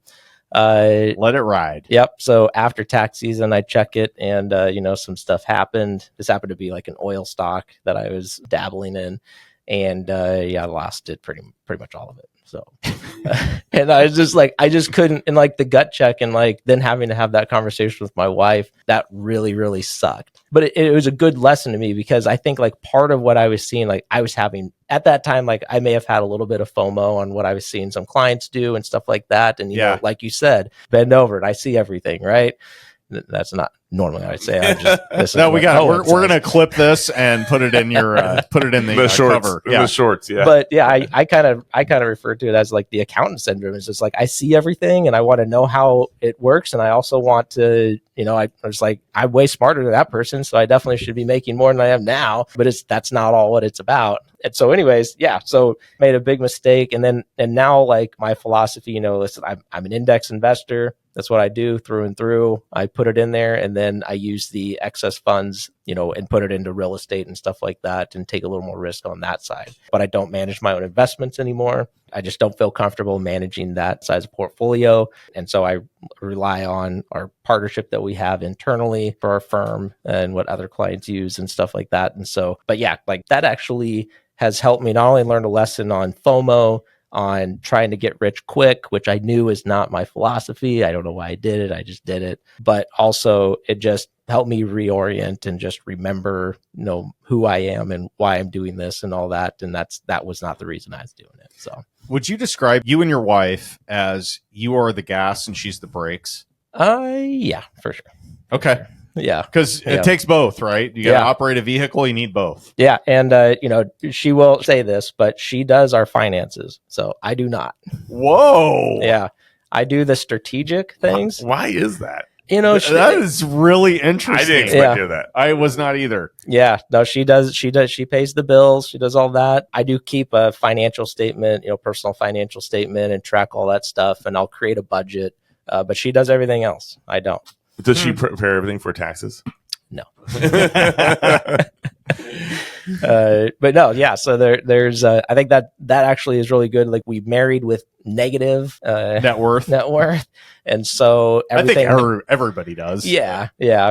Let it ride. Yep. So after tax season, I check it, and some stuff happened. This happened to be like an oil stock that I was dabbling in, and I lost it pretty much all of it. So, and I was just like, I just couldn't, and like the gut check, and like then having to have that conversation with my wife, that really, really sucked. But it was a good lesson to me, because I think like part of what I was seeing, like I was having at that time, like I may have had a little bit of FOMO on what I was seeing some clients do and stuff like that. And, like you said, bend over and I see everything, right? That's not normally I would say. No, we got. We're gonna clip this and put it in your the shorts, cover. Yeah. The shorts. Yeah. But yeah, I kind of refer to it as like the accountant syndrome. It's just like I see everything and I want to know how it works, and I also want to, I was like, I'm way smarter than that person, so I definitely should be making more than I am now. But that's not all what it's about. And so, anyways, so made a big mistake, and now like my philosophy, listen, I'm an index investor. That's what I do through and through. I put it in there, and then I use the excess funds, and put it into real estate and stuff like that, and take a little more risk on that side. But I don't manage my own investments anymore. I just don't feel comfortable managing that size of portfolio. And so I rely on our partnership that we have internally for our firm and what other clients use and stuff like that. And so, but yeah, like that actually has helped me not only learn a lesson on FOMO, on trying to get rich quick, which I knew is not my philosophy. I don't know why I did it. I just did it. But also it just helped me reorient and just remember, who I am and why I'm doing this and all that. And that was not the reason I was doing it. So would you describe you and your wife as you are the gas and she's the brakes? Yeah, for sure. Okay. Yeah. Because it takes both, right? You got to operate a vehicle. You need both. Yeah. And, she will say this, but she does our finances. So I do not. Whoa. Yeah. I do the strategic things. Why is that? That is really interesting. I didn't expect to hear that. I was not either. Yeah. No, she does. She pays the bills. She does all that. I do keep a financial statement, personal financial statement, and track all that stuff. And I'll create a budget. But she does everything else. I don't. Does she prepare everything for taxes? No. But no, yeah. So there's I think that actually is really good. Like, we married with negative net worth, and so everything. I think everybody does. Yeah.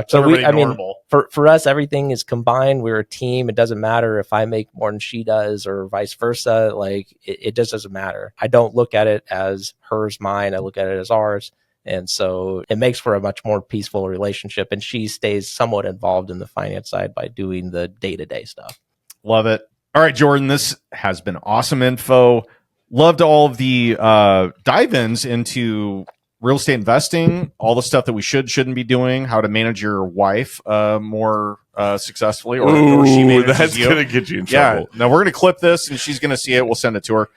So for us, everything is combined. We're a team. It doesn't matter if I make more than she does or vice versa. Like, it just doesn't matter. I don't look at it as hers, mine. I look at it as ours. And so it makes for a much more peaceful relationship. And she stays somewhat involved in the finance side by doing the day-to-day stuff. Love it. All right, Jordan, this has been awesome info. Loved all of the dive-ins into real estate investing, all the stuff that we shouldn't be doing, how to manage your wife more successfully, or she manages that's you. Gonna get you in trouble. Yeah. Now we're gonna clip this, and she's gonna see it. We'll send it to her.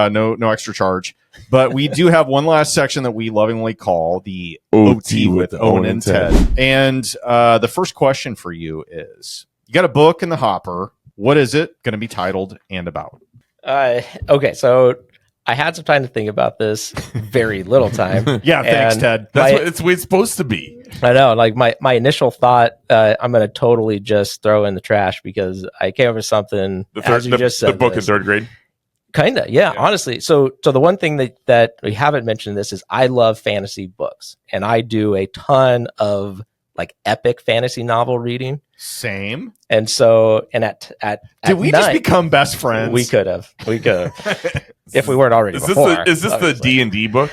No extra charge. But we do have one last section that we lovingly call the OT with Owen and Ted. And the first question for you is, you got a book in the hopper. What is it going to be titled and about? Okay, so I had some time to think about this. Very little time. Yeah, thanks, Ted. That's what it's the way it's supposed to be. I know. Like, my initial thought, I'm going to totally just throw in the trash because I came up with something. The book in third grade. Kind of, yeah, honestly. So the one thing that we haven't mentioned this is I love fantasy books, and I do a ton of like epic fantasy novel reading. Same. And so, at did we just become best friends? We could have, if we weren't already. Is this the D&D book?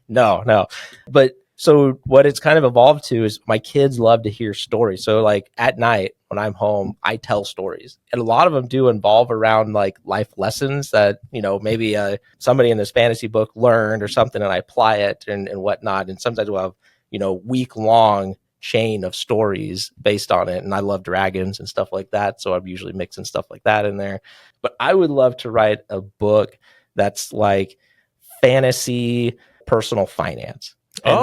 No. But so what it's kind of evolved to is my kids love to hear stories. So like at night when I'm home, I tell stories, and a lot of them do involve around like life lessons that, maybe somebody in this fantasy book learned or something, and I apply it and whatnot. And sometimes we'll have, week long chain of stories based on it. And I love dragons and stuff like that. So I'm usually mixing stuff like that in there. But I would love to write a book that's like fantasy personal finance. And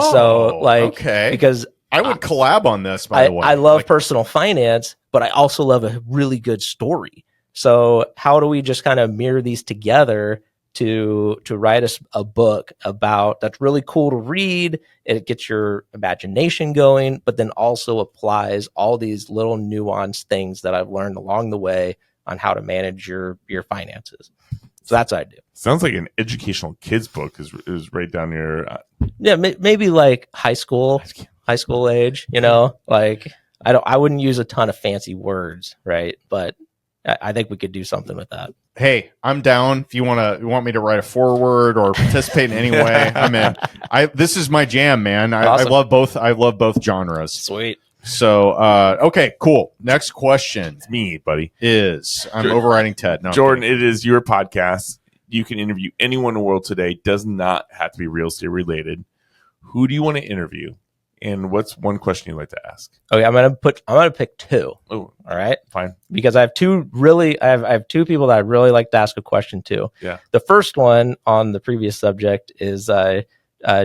because I would collab on this, by the way. I love personal finance, but I also love a really good story. So how do we just kind of mirror these together to write a book about that's really cool to read? It gets your imagination going, but then also applies all these little nuanced things that I've learned along the way on how to manage your finances. So that's what I do. Sounds like an educational kids book is right down your. Yeah, maybe like high school age. Like I wouldn't use a ton of fancy words, right? But I think we could do something with that. Hey, I'm down. If you want me to write a foreword or participate in any way, I'm in. This is my jam, man. Awesome. I love both. I love both genres. Sweet. So, okay, cool. Next question. It's me, buddy. I'm overriding Ted. No, Jordan, it is your podcast. You can interview anyone in the world today. Does not have to be real estate related. Who do you want to interview? And what's one question you'd like to ask? Okay, I'm gonna pick two. Oh, all right, fine. Because I have two people that I really like to ask a question to. Yeah. The first one on the previous subject is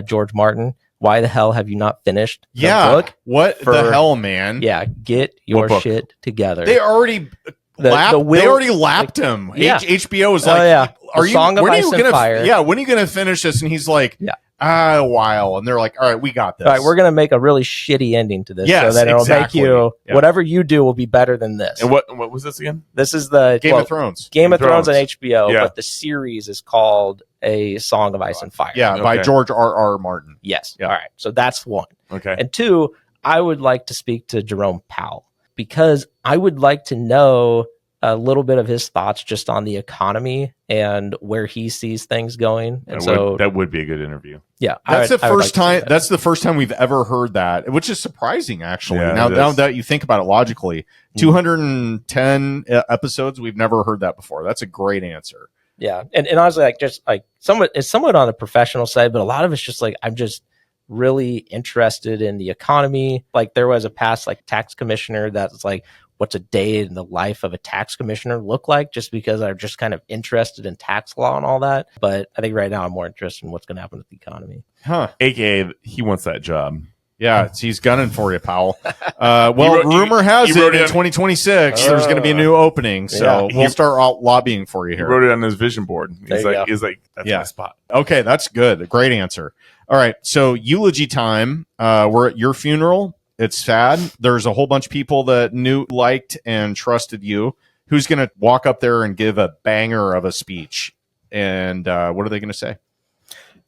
George Martin. Why the hell have you not finished the book? What the hell, man? Yeah, get your shit together. They already lapped him. Yeah. HBO was like, Song of Ice and Fire. Yeah, when are you going to finish this? And he's like, a while. And they're like, all right, we got this. All right, we're going to make a really shitty ending to this. Yes, so that it'll exactly. make you, whatever you do will be better than this. And what was this again? This is the Game of Thrones. Game of Thrones on HBO, yeah. But the series is called A Song of Ice and Fire. Yeah, by George R.R. Martin. Yes. Yeah. All right. So that's one. Okay. And two, I would like to speak to Jerome Powell because I would like to know a little bit of his thoughts just on the economy and where he sees things going. And that would be a good interview. Yeah, that's the first time. That's the first time we've ever heard that, which is surprising, actually. Yeah, now that you think about it logically, 210 episodes, we've never heard that before. That's a great answer. Yeah, and honestly, like just like it's somewhat on the professional side, but a lot of it's just like I'm just really interested in the economy. Like there was a past like tax commissioner that's like, what's a day in the life of a tax commissioner look like? Just because I'm just kind of interested in tax law and all that. But I think right now I'm more interested in what's going to happen with the economy. Huh? AKA, he wants that job. Yeah, he's gunning for you, Powell. Rumor has it in 2026 there's going to be a new opening, so we'll start out lobbying for you here. He wrote it on his vision board. He's like, that's my spot. Okay, that's good. Great answer. All right, so eulogy time. We're at your funeral. It's sad. There's a whole bunch of people that knew, liked, and trusted you. Who's going to walk up there and give a banger of a speech? And what are they going to say?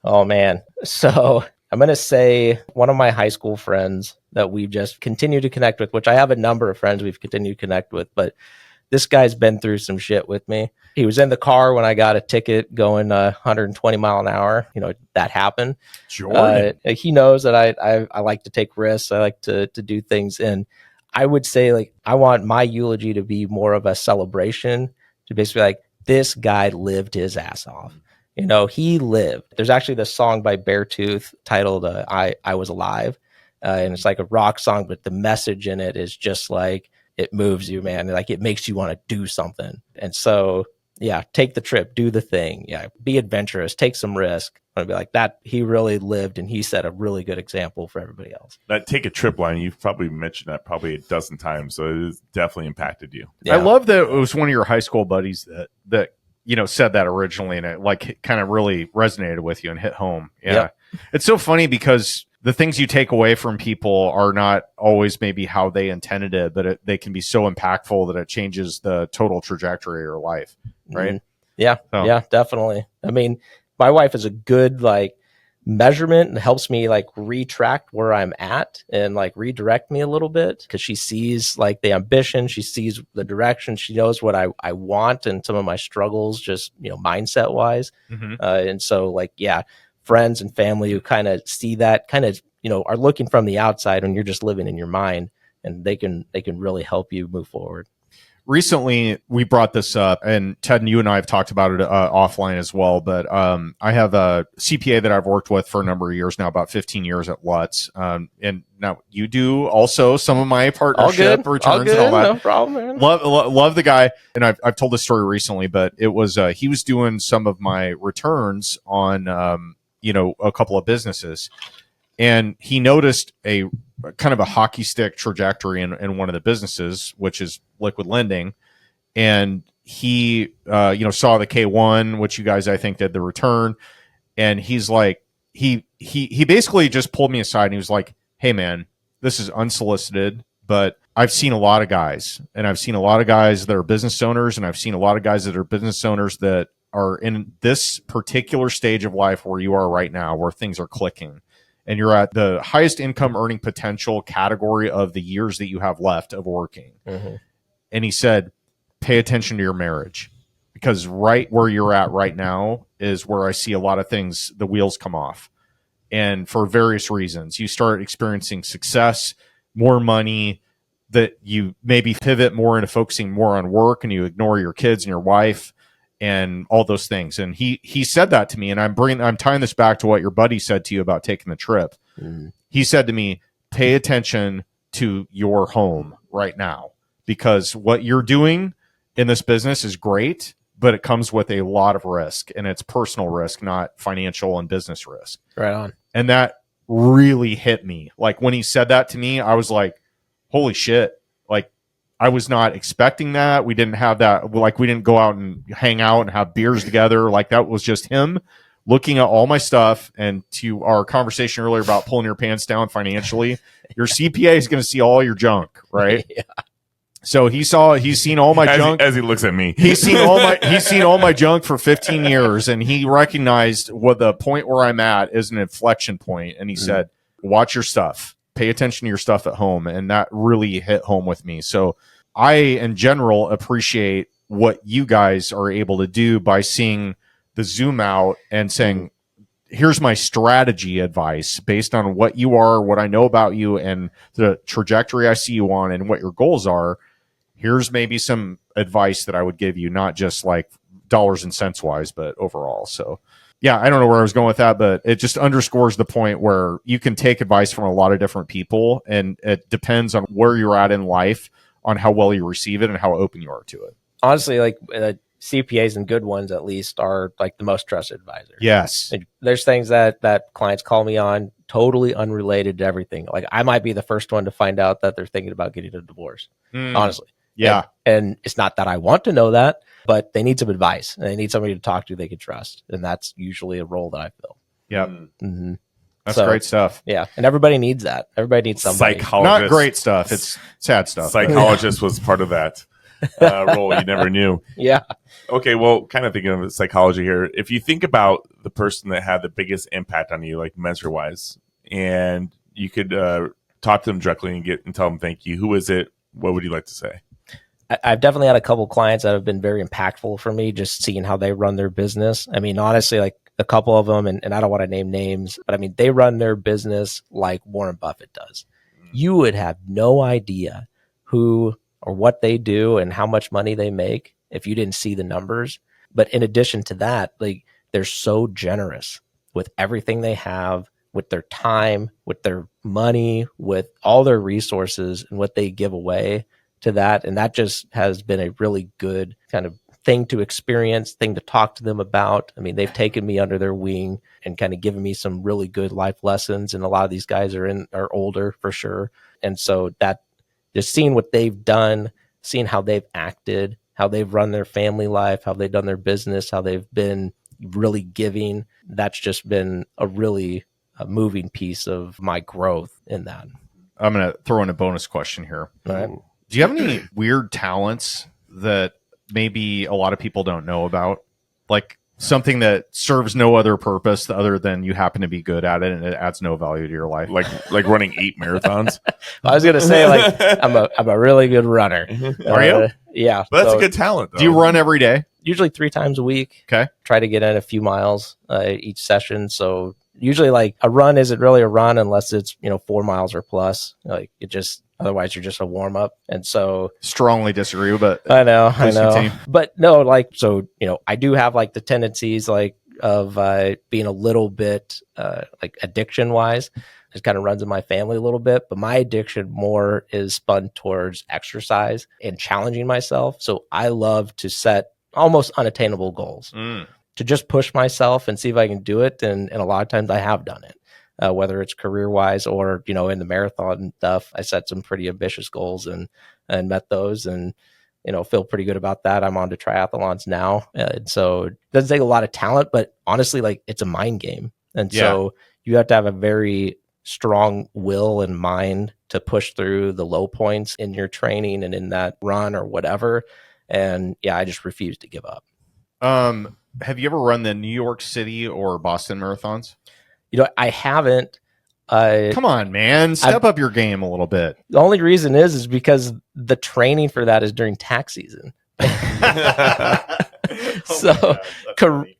Oh, man. So I'm going to say one of my high school friends that we've just continued to connect with, which I have a number of friends we've continued to connect with, but this guy's been through some shit with me. He was in the car when I got a ticket going 120 mile an hour. You know, that happened. Jordan. He knows that I like to take risks. I like to do things. And I would say, like, I want my eulogy to be more of a celebration, to basically like, this guy lived his ass off. You know, he lived. There's actually this song by Beartooth titled I Was Alive. And it's like a rock song, but the message in it is just like, it moves you, man. Like it makes you want to do something. And so, yeah, take the trip, do the thing. Yeah, be adventurous, take some risk. I want to be like that. He really lived, and he set a really good example for everybody else. That take a trip line, you've probably mentioned that probably a dozen times, so it has definitely impacted you. Yeah. I love that it was one of your high school buddies that said that originally, and it like kind of really resonated with you and hit home. Yeah, yep. It's so funny because the things you take away from people are not always maybe how they intended it, but they can be so impactful that it changes the total trajectory of your life, right? Mm-hmm. Yeah, yeah, definitely. I mean, my wife is a good like measurement and helps me like retract where I'm at and like redirect me a little bit, because she sees like the ambition, she sees the direction, she knows what I want and some of my struggles, just, you know, mindset wise. Mm-hmm. And so like, yeah, friends and family who kind of see that, kind of, you know, are looking from the outside when you're just living in your mind, and they can really help you move forward. Recently, we brought this up, and Ted and you and I have talked about it offline as well, but I have a CPA that I've worked with for a number of years now, about 15 years at Lutz. And now you do also some of my partnership returns and all that. No problem, man. Love the guy. And I've told this story recently, but it was he was doing some of my returns on a couple of businesses, and he noticed a kind of a hockey stick trajectory in one of the businesses, which is liquid lending. And he, saw the K1, which you guys, I think, did the return. And he's like, he basically just pulled me aside and he was like, hey man, this is unsolicited, but I've seen a lot of guys, and I've seen a lot of guys that are business owners, and I've seen a lot of guys that are business owners that are in this particular stage of life where you are right now, where things are clicking, and you're at the highest income earning potential category of the years that you have left of working. Mm-hmm. And he said, pay attention to your marriage, because right where you're at right now is where I see a lot of things, the wheels come off. And for various reasons, you start experiencing success, more money, that you maybe pivot more into focusing more on work, and you ignore your kids and your wife and all those things. And he said that to me, and I'm tying this back to what your buddy said to you about taking the trip. Mm. He said to me, pay attention to your home right now, because what you're doing in this business is great, but it comes with a lot of risk, and it's personal risk, not financial and business risk. Right on. And that really hit me. Like when he said that to me, I was like, holy shit. Like, I was not expecting that. We didn't have that. Like, we didn't go out and hang out and have beers together. Like, that was just him looking at all my stuff. And to our conversation earlier about pulling your pants down financially, your CPA is going to see all your junk, right? Yeah. So he's seen all my junk as he looks at me. He's seen all my junk for 15 years, and he recognized what the point where I'm at is an inflection point. And he said, watch your stuff. Pay attention to your stuff at home. And that really hit home with me. So I in general appreciate what you guys are able to do by seeing the zoom out and saying, here's my strategy advice based on what you are, what I know about you, and the trajectory I see you on and what your goals are. Here's maybe some advice that I would give you, not just like dollars and cents wise, but overall. So yeah, I don't know where I was going with that, but it just underscores the point where you can take advice from a lot of different people, and it depends on where you're at in life, on how well you receive it and how open you are to it. Honestly, like CPAs and good ones at least are like the most trusted advisor. Yes. There's things that clients call me on totally unrelated to everything. Like I might be the first one to find out that they're thinking about getting a divorce, honestly. Yeah. And it's not that I want to know that, but they need some advice and they need somebody to talk to they can trust. And that's usually a role that I fill. Yep. Mm-hmm. That's great stuff. Yeah. And everybody needs that. Everybody needs somebody. Not great stuff. It's sad stuff. Psychologist was part of that role. You never knew. Yeah. Okay. Well, kind of thinking of psychology here. If you think about the person that had the biggest impact on you, like mentor wise, and you could talk to them directly and tell them thank you, who is it? What would you like to say? I've definitely had a couple clients that have been very impactful for me, just seeing how they run their business. I mean, honestly, like a couple of them, and I don't want to name names, but I mean, they run their business like Warren Buffett does. You would have no idea who or what they do and how much money they make if you didn't see the numbers. But in addition to that, like they're so generous with everything they have, with their time, with their money, with all their resources and what they give away to that. And that just has been a really good kind of thing to experience, thing to talk to them about. I mean, they've taken me under their wing and kind of given me some really good life lessons. And a lot of these guys are older for sure. And so that just seeing what they've done, seeing how they've acted, how they've run their family life, how they've done their business, how they've been really giving, that's just been a really moving piece of my growth in that. I'm going to throw in a bonus question here. All right. Do you have any weird talents that maybe a lot of people don't know about? Like something that serves no other purpose other than you happen to be good at it and it adds no value to your life? Like running 8 marathons? I was going to say, like, I'm a really good runner. Are you? Yeah. But that's a good talent, though. Do you run every day? Usually 3 times a week. Okay. Try to get in a few miles each session. So usually like a run isn't really a run unless it's, 4 miles or plus. Like it just, otherwise you're just a warm up. And so strongly disagree, but I know. continue. But no, like, so, I do have like the tendencies like of being a little bit like addiction wise. It kind of runs in my family a little bit, but my addiction more is spun towards exercise and challenging myself. So I love to set almost unattainable goals to just push myself and see if I can do it. And a lot of times I have done it, whether it's career wise or, in the marathon stuff, I set some pretty ambitious goals and met those and, feel pretty good about that. I'm on to triathlons now. And so it doesn't take a lot of talent, but honestly, like it's a mind game. And so you have to have a very strong will and mind to push through the low points in your training and in that run or whatever. And I just refuse to give up. Have you ever run the New York City or Boston marathons? I haven't. Come on, man. Step up your game a little bit. The only reason is because the training for that is during tax season. So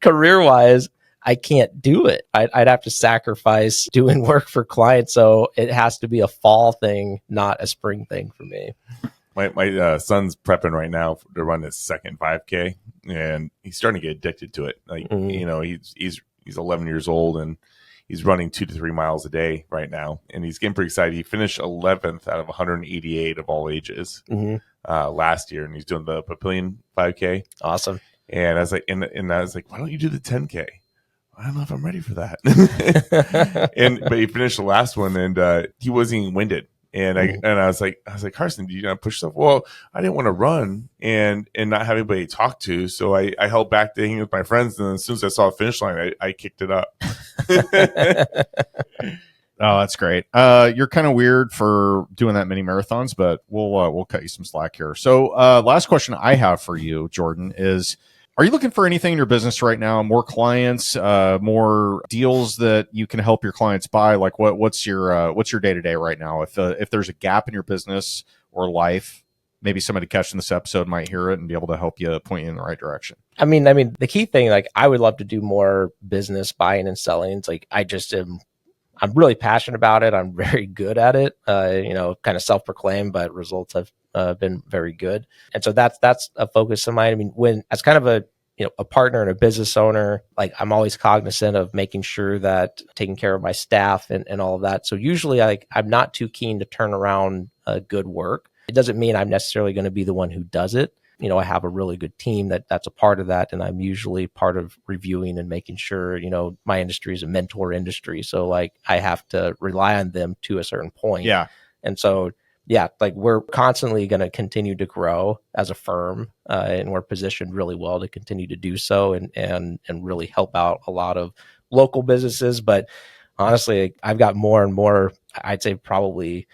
career-wise, I can't do it. I'd have to sacrifice doing work for clients. So it has to be a fall thing, not a spring thing for me. My son's prepping right now to run his second 5K, and he's starting to get addicted to it. Like he's 11 years old and he's running 2 to 3 miles a day right now, and he's getting pretty excited. He finished 11th out of 188 of all ages last year, and he's doing the Papillion 5K. Awesome. And I was like, and I was like, why don't you do the 10K? I don't know if I'm ready for that. But he finished the last one, and he wasn't even winded. And I was like, Carson, do you not push stuff? Well, I didn't want to run and not have anybody to talk to. So I held back to hang with my friends. And as soon as I saw the finish line, I kicked it up. Oh, that's great. You're kind of weird for doing that many marathons, but we'll cut you some slack here. So last question I have for you, Jordan, is, are you looking for anything in your business right now? More clients, more deals that you can help your clients buy? Like what's your day-to-day right now? If there's a gap in your business or life, maybe somebody catching this episode might hear it and be able to help you point you in the right direction. I mean, the key thing, like, I would love to do more business buying and selling. It's like, I'm really passionate about it. I'm very good at it, kind of self-proclaimed, but results have been very good. And so that's a focus of mine. I mean, when as kind of a partner and a business owner, like, I'm always cognizant of making sure that taking care of my staff and all of that. So usually I'm not too keen to turn around good work. It doesn't mean I'm necessarily going to be the one who does it. I have a really good team that's a part of that. And I'm usually part of reviewing and making sure, my industry is a mentor industry. So, like, I have to rely on them to a certain point. Yeah. And so, yeah, like, we're constantly going to continue to grow as a firm, and we're positioned really well to continue to do so and really help out a lot of local businesses. But honestly, I've got more and more, I'd say probably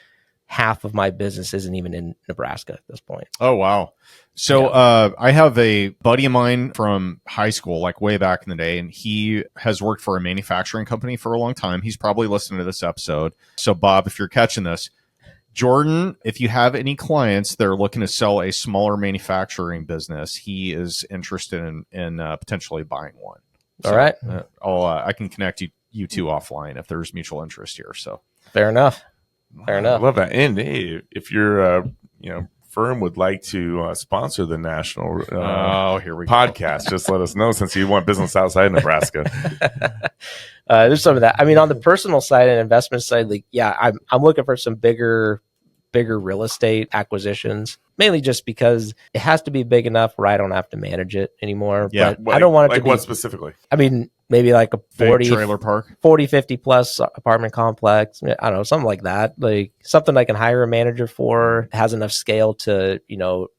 half of my business isn't even in Nebraska at this point. Oh, wow. So I have a buddy of mine from high school, like way back in the day, and he has worked for a manufacturing company for a long time. He's probably listening to this episode. So, Bob, if you're catching this, Jordan, if you have any clients that are looking to sell a smaller manufacturing business, he is interested in potentially buying one. So, all right. I can connect you two offline if there's mutual interest here. So fair enough. I love that. And hey, if your firm would like to sponsor the national here we podcast, just let us know, since you want business outside Nebraska. There's some of that. I mean, on the personal side and investment side, like, yeah, I'm looking for some bigger real estate acquisitions, mainly just because it has to be big enough where I don't have to manage it anymore. Yeah, but I don't want it to be, what specifically? I mean, maybe like a 40 trailer park, 50 plus apartment complex. I don't know, something like that. Like, something I can hire a manager for, has enough scale to,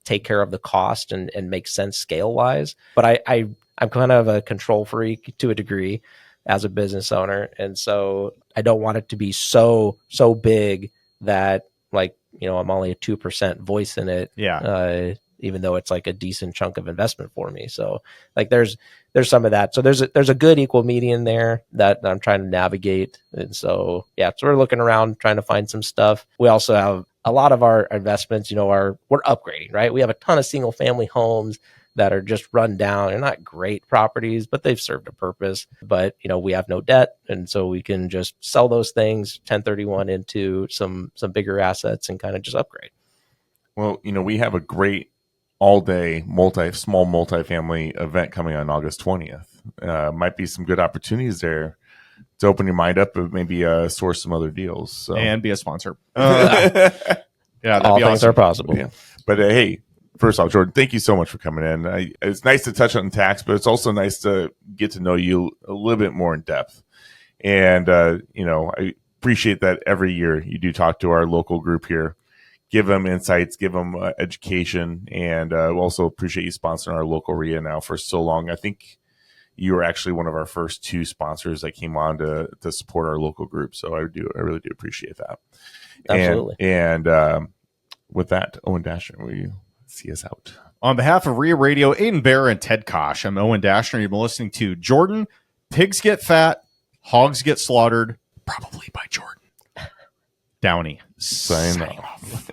take care of the cost and make sense scale wise. But I'm kind of a control freak to a degree as a business owner. And so I don't want it to be so big that, like, I'm only a 2% voice in it. Yeah. Even though it's like a decent chunk of investment for me. So, like, there's some of that. So there's a good equal median there that I'm trying to navigate. And so, yeah, so we're looking around trying to find some stuff. We also have a lot of our investments, we're upgrading, right? We have a ton of single family homes that are just run down. They're not great properties, but they've served a purpose. But, we have no debt. And so we can just sell those things, 1031 into some bigger assets and kind of just upgrade. Well, we have a great all-day small multifamily event coming on August 20th. Might be some good opportunities there to open your mind up and maybe source some other deals. So. And be a sponsor. Yeah, that'd all be things awesome. are possible. Yeah. But hey, first off, Jordan, thank you so much for coming in. It's nice to touch on tax, but it's also nice to get to know you a little bit more in depth. And, I appreciate that every year you do talk to our local group here, give them insights, give them education, and we also appreciate you sponsoring our local REIA now for so long. I think you were actually one of our first 2 sponsors that came on to support our local group. So I really do appreciate that. Absolutely. And with that, Owen Dashner, will you see us out? On behalf of REIA Radio, Aiden Bear and Ted Kosh, I'm Owen Dashner. You've been listening to Jordan. Pigs get fat, hogs get slaughtered, probably by Jordan Downey. Sign off.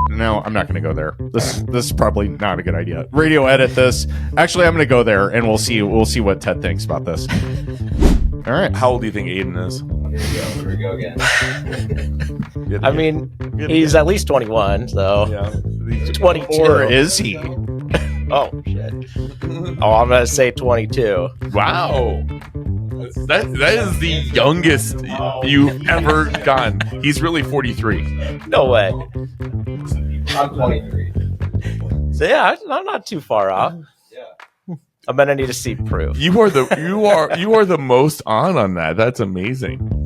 No, I'm not going to go there. This is probably not a good idea. Radio edit this. Actually, I'm going to go there, and we'll see what Ted thinks about this. All right. How old do you think Aiden is? Here we go again. I mean, he's at least 21, so Yeah. 22. Or is he? Oh, shit. Oh, I'm going to say 22. Wow. That is the youngest you've ever gotten. He's really 43. No way. I'm 23. So, yeah, I'm not too far off. Yeah. I'm going to need to see proof. You are the most on that. That's amazing.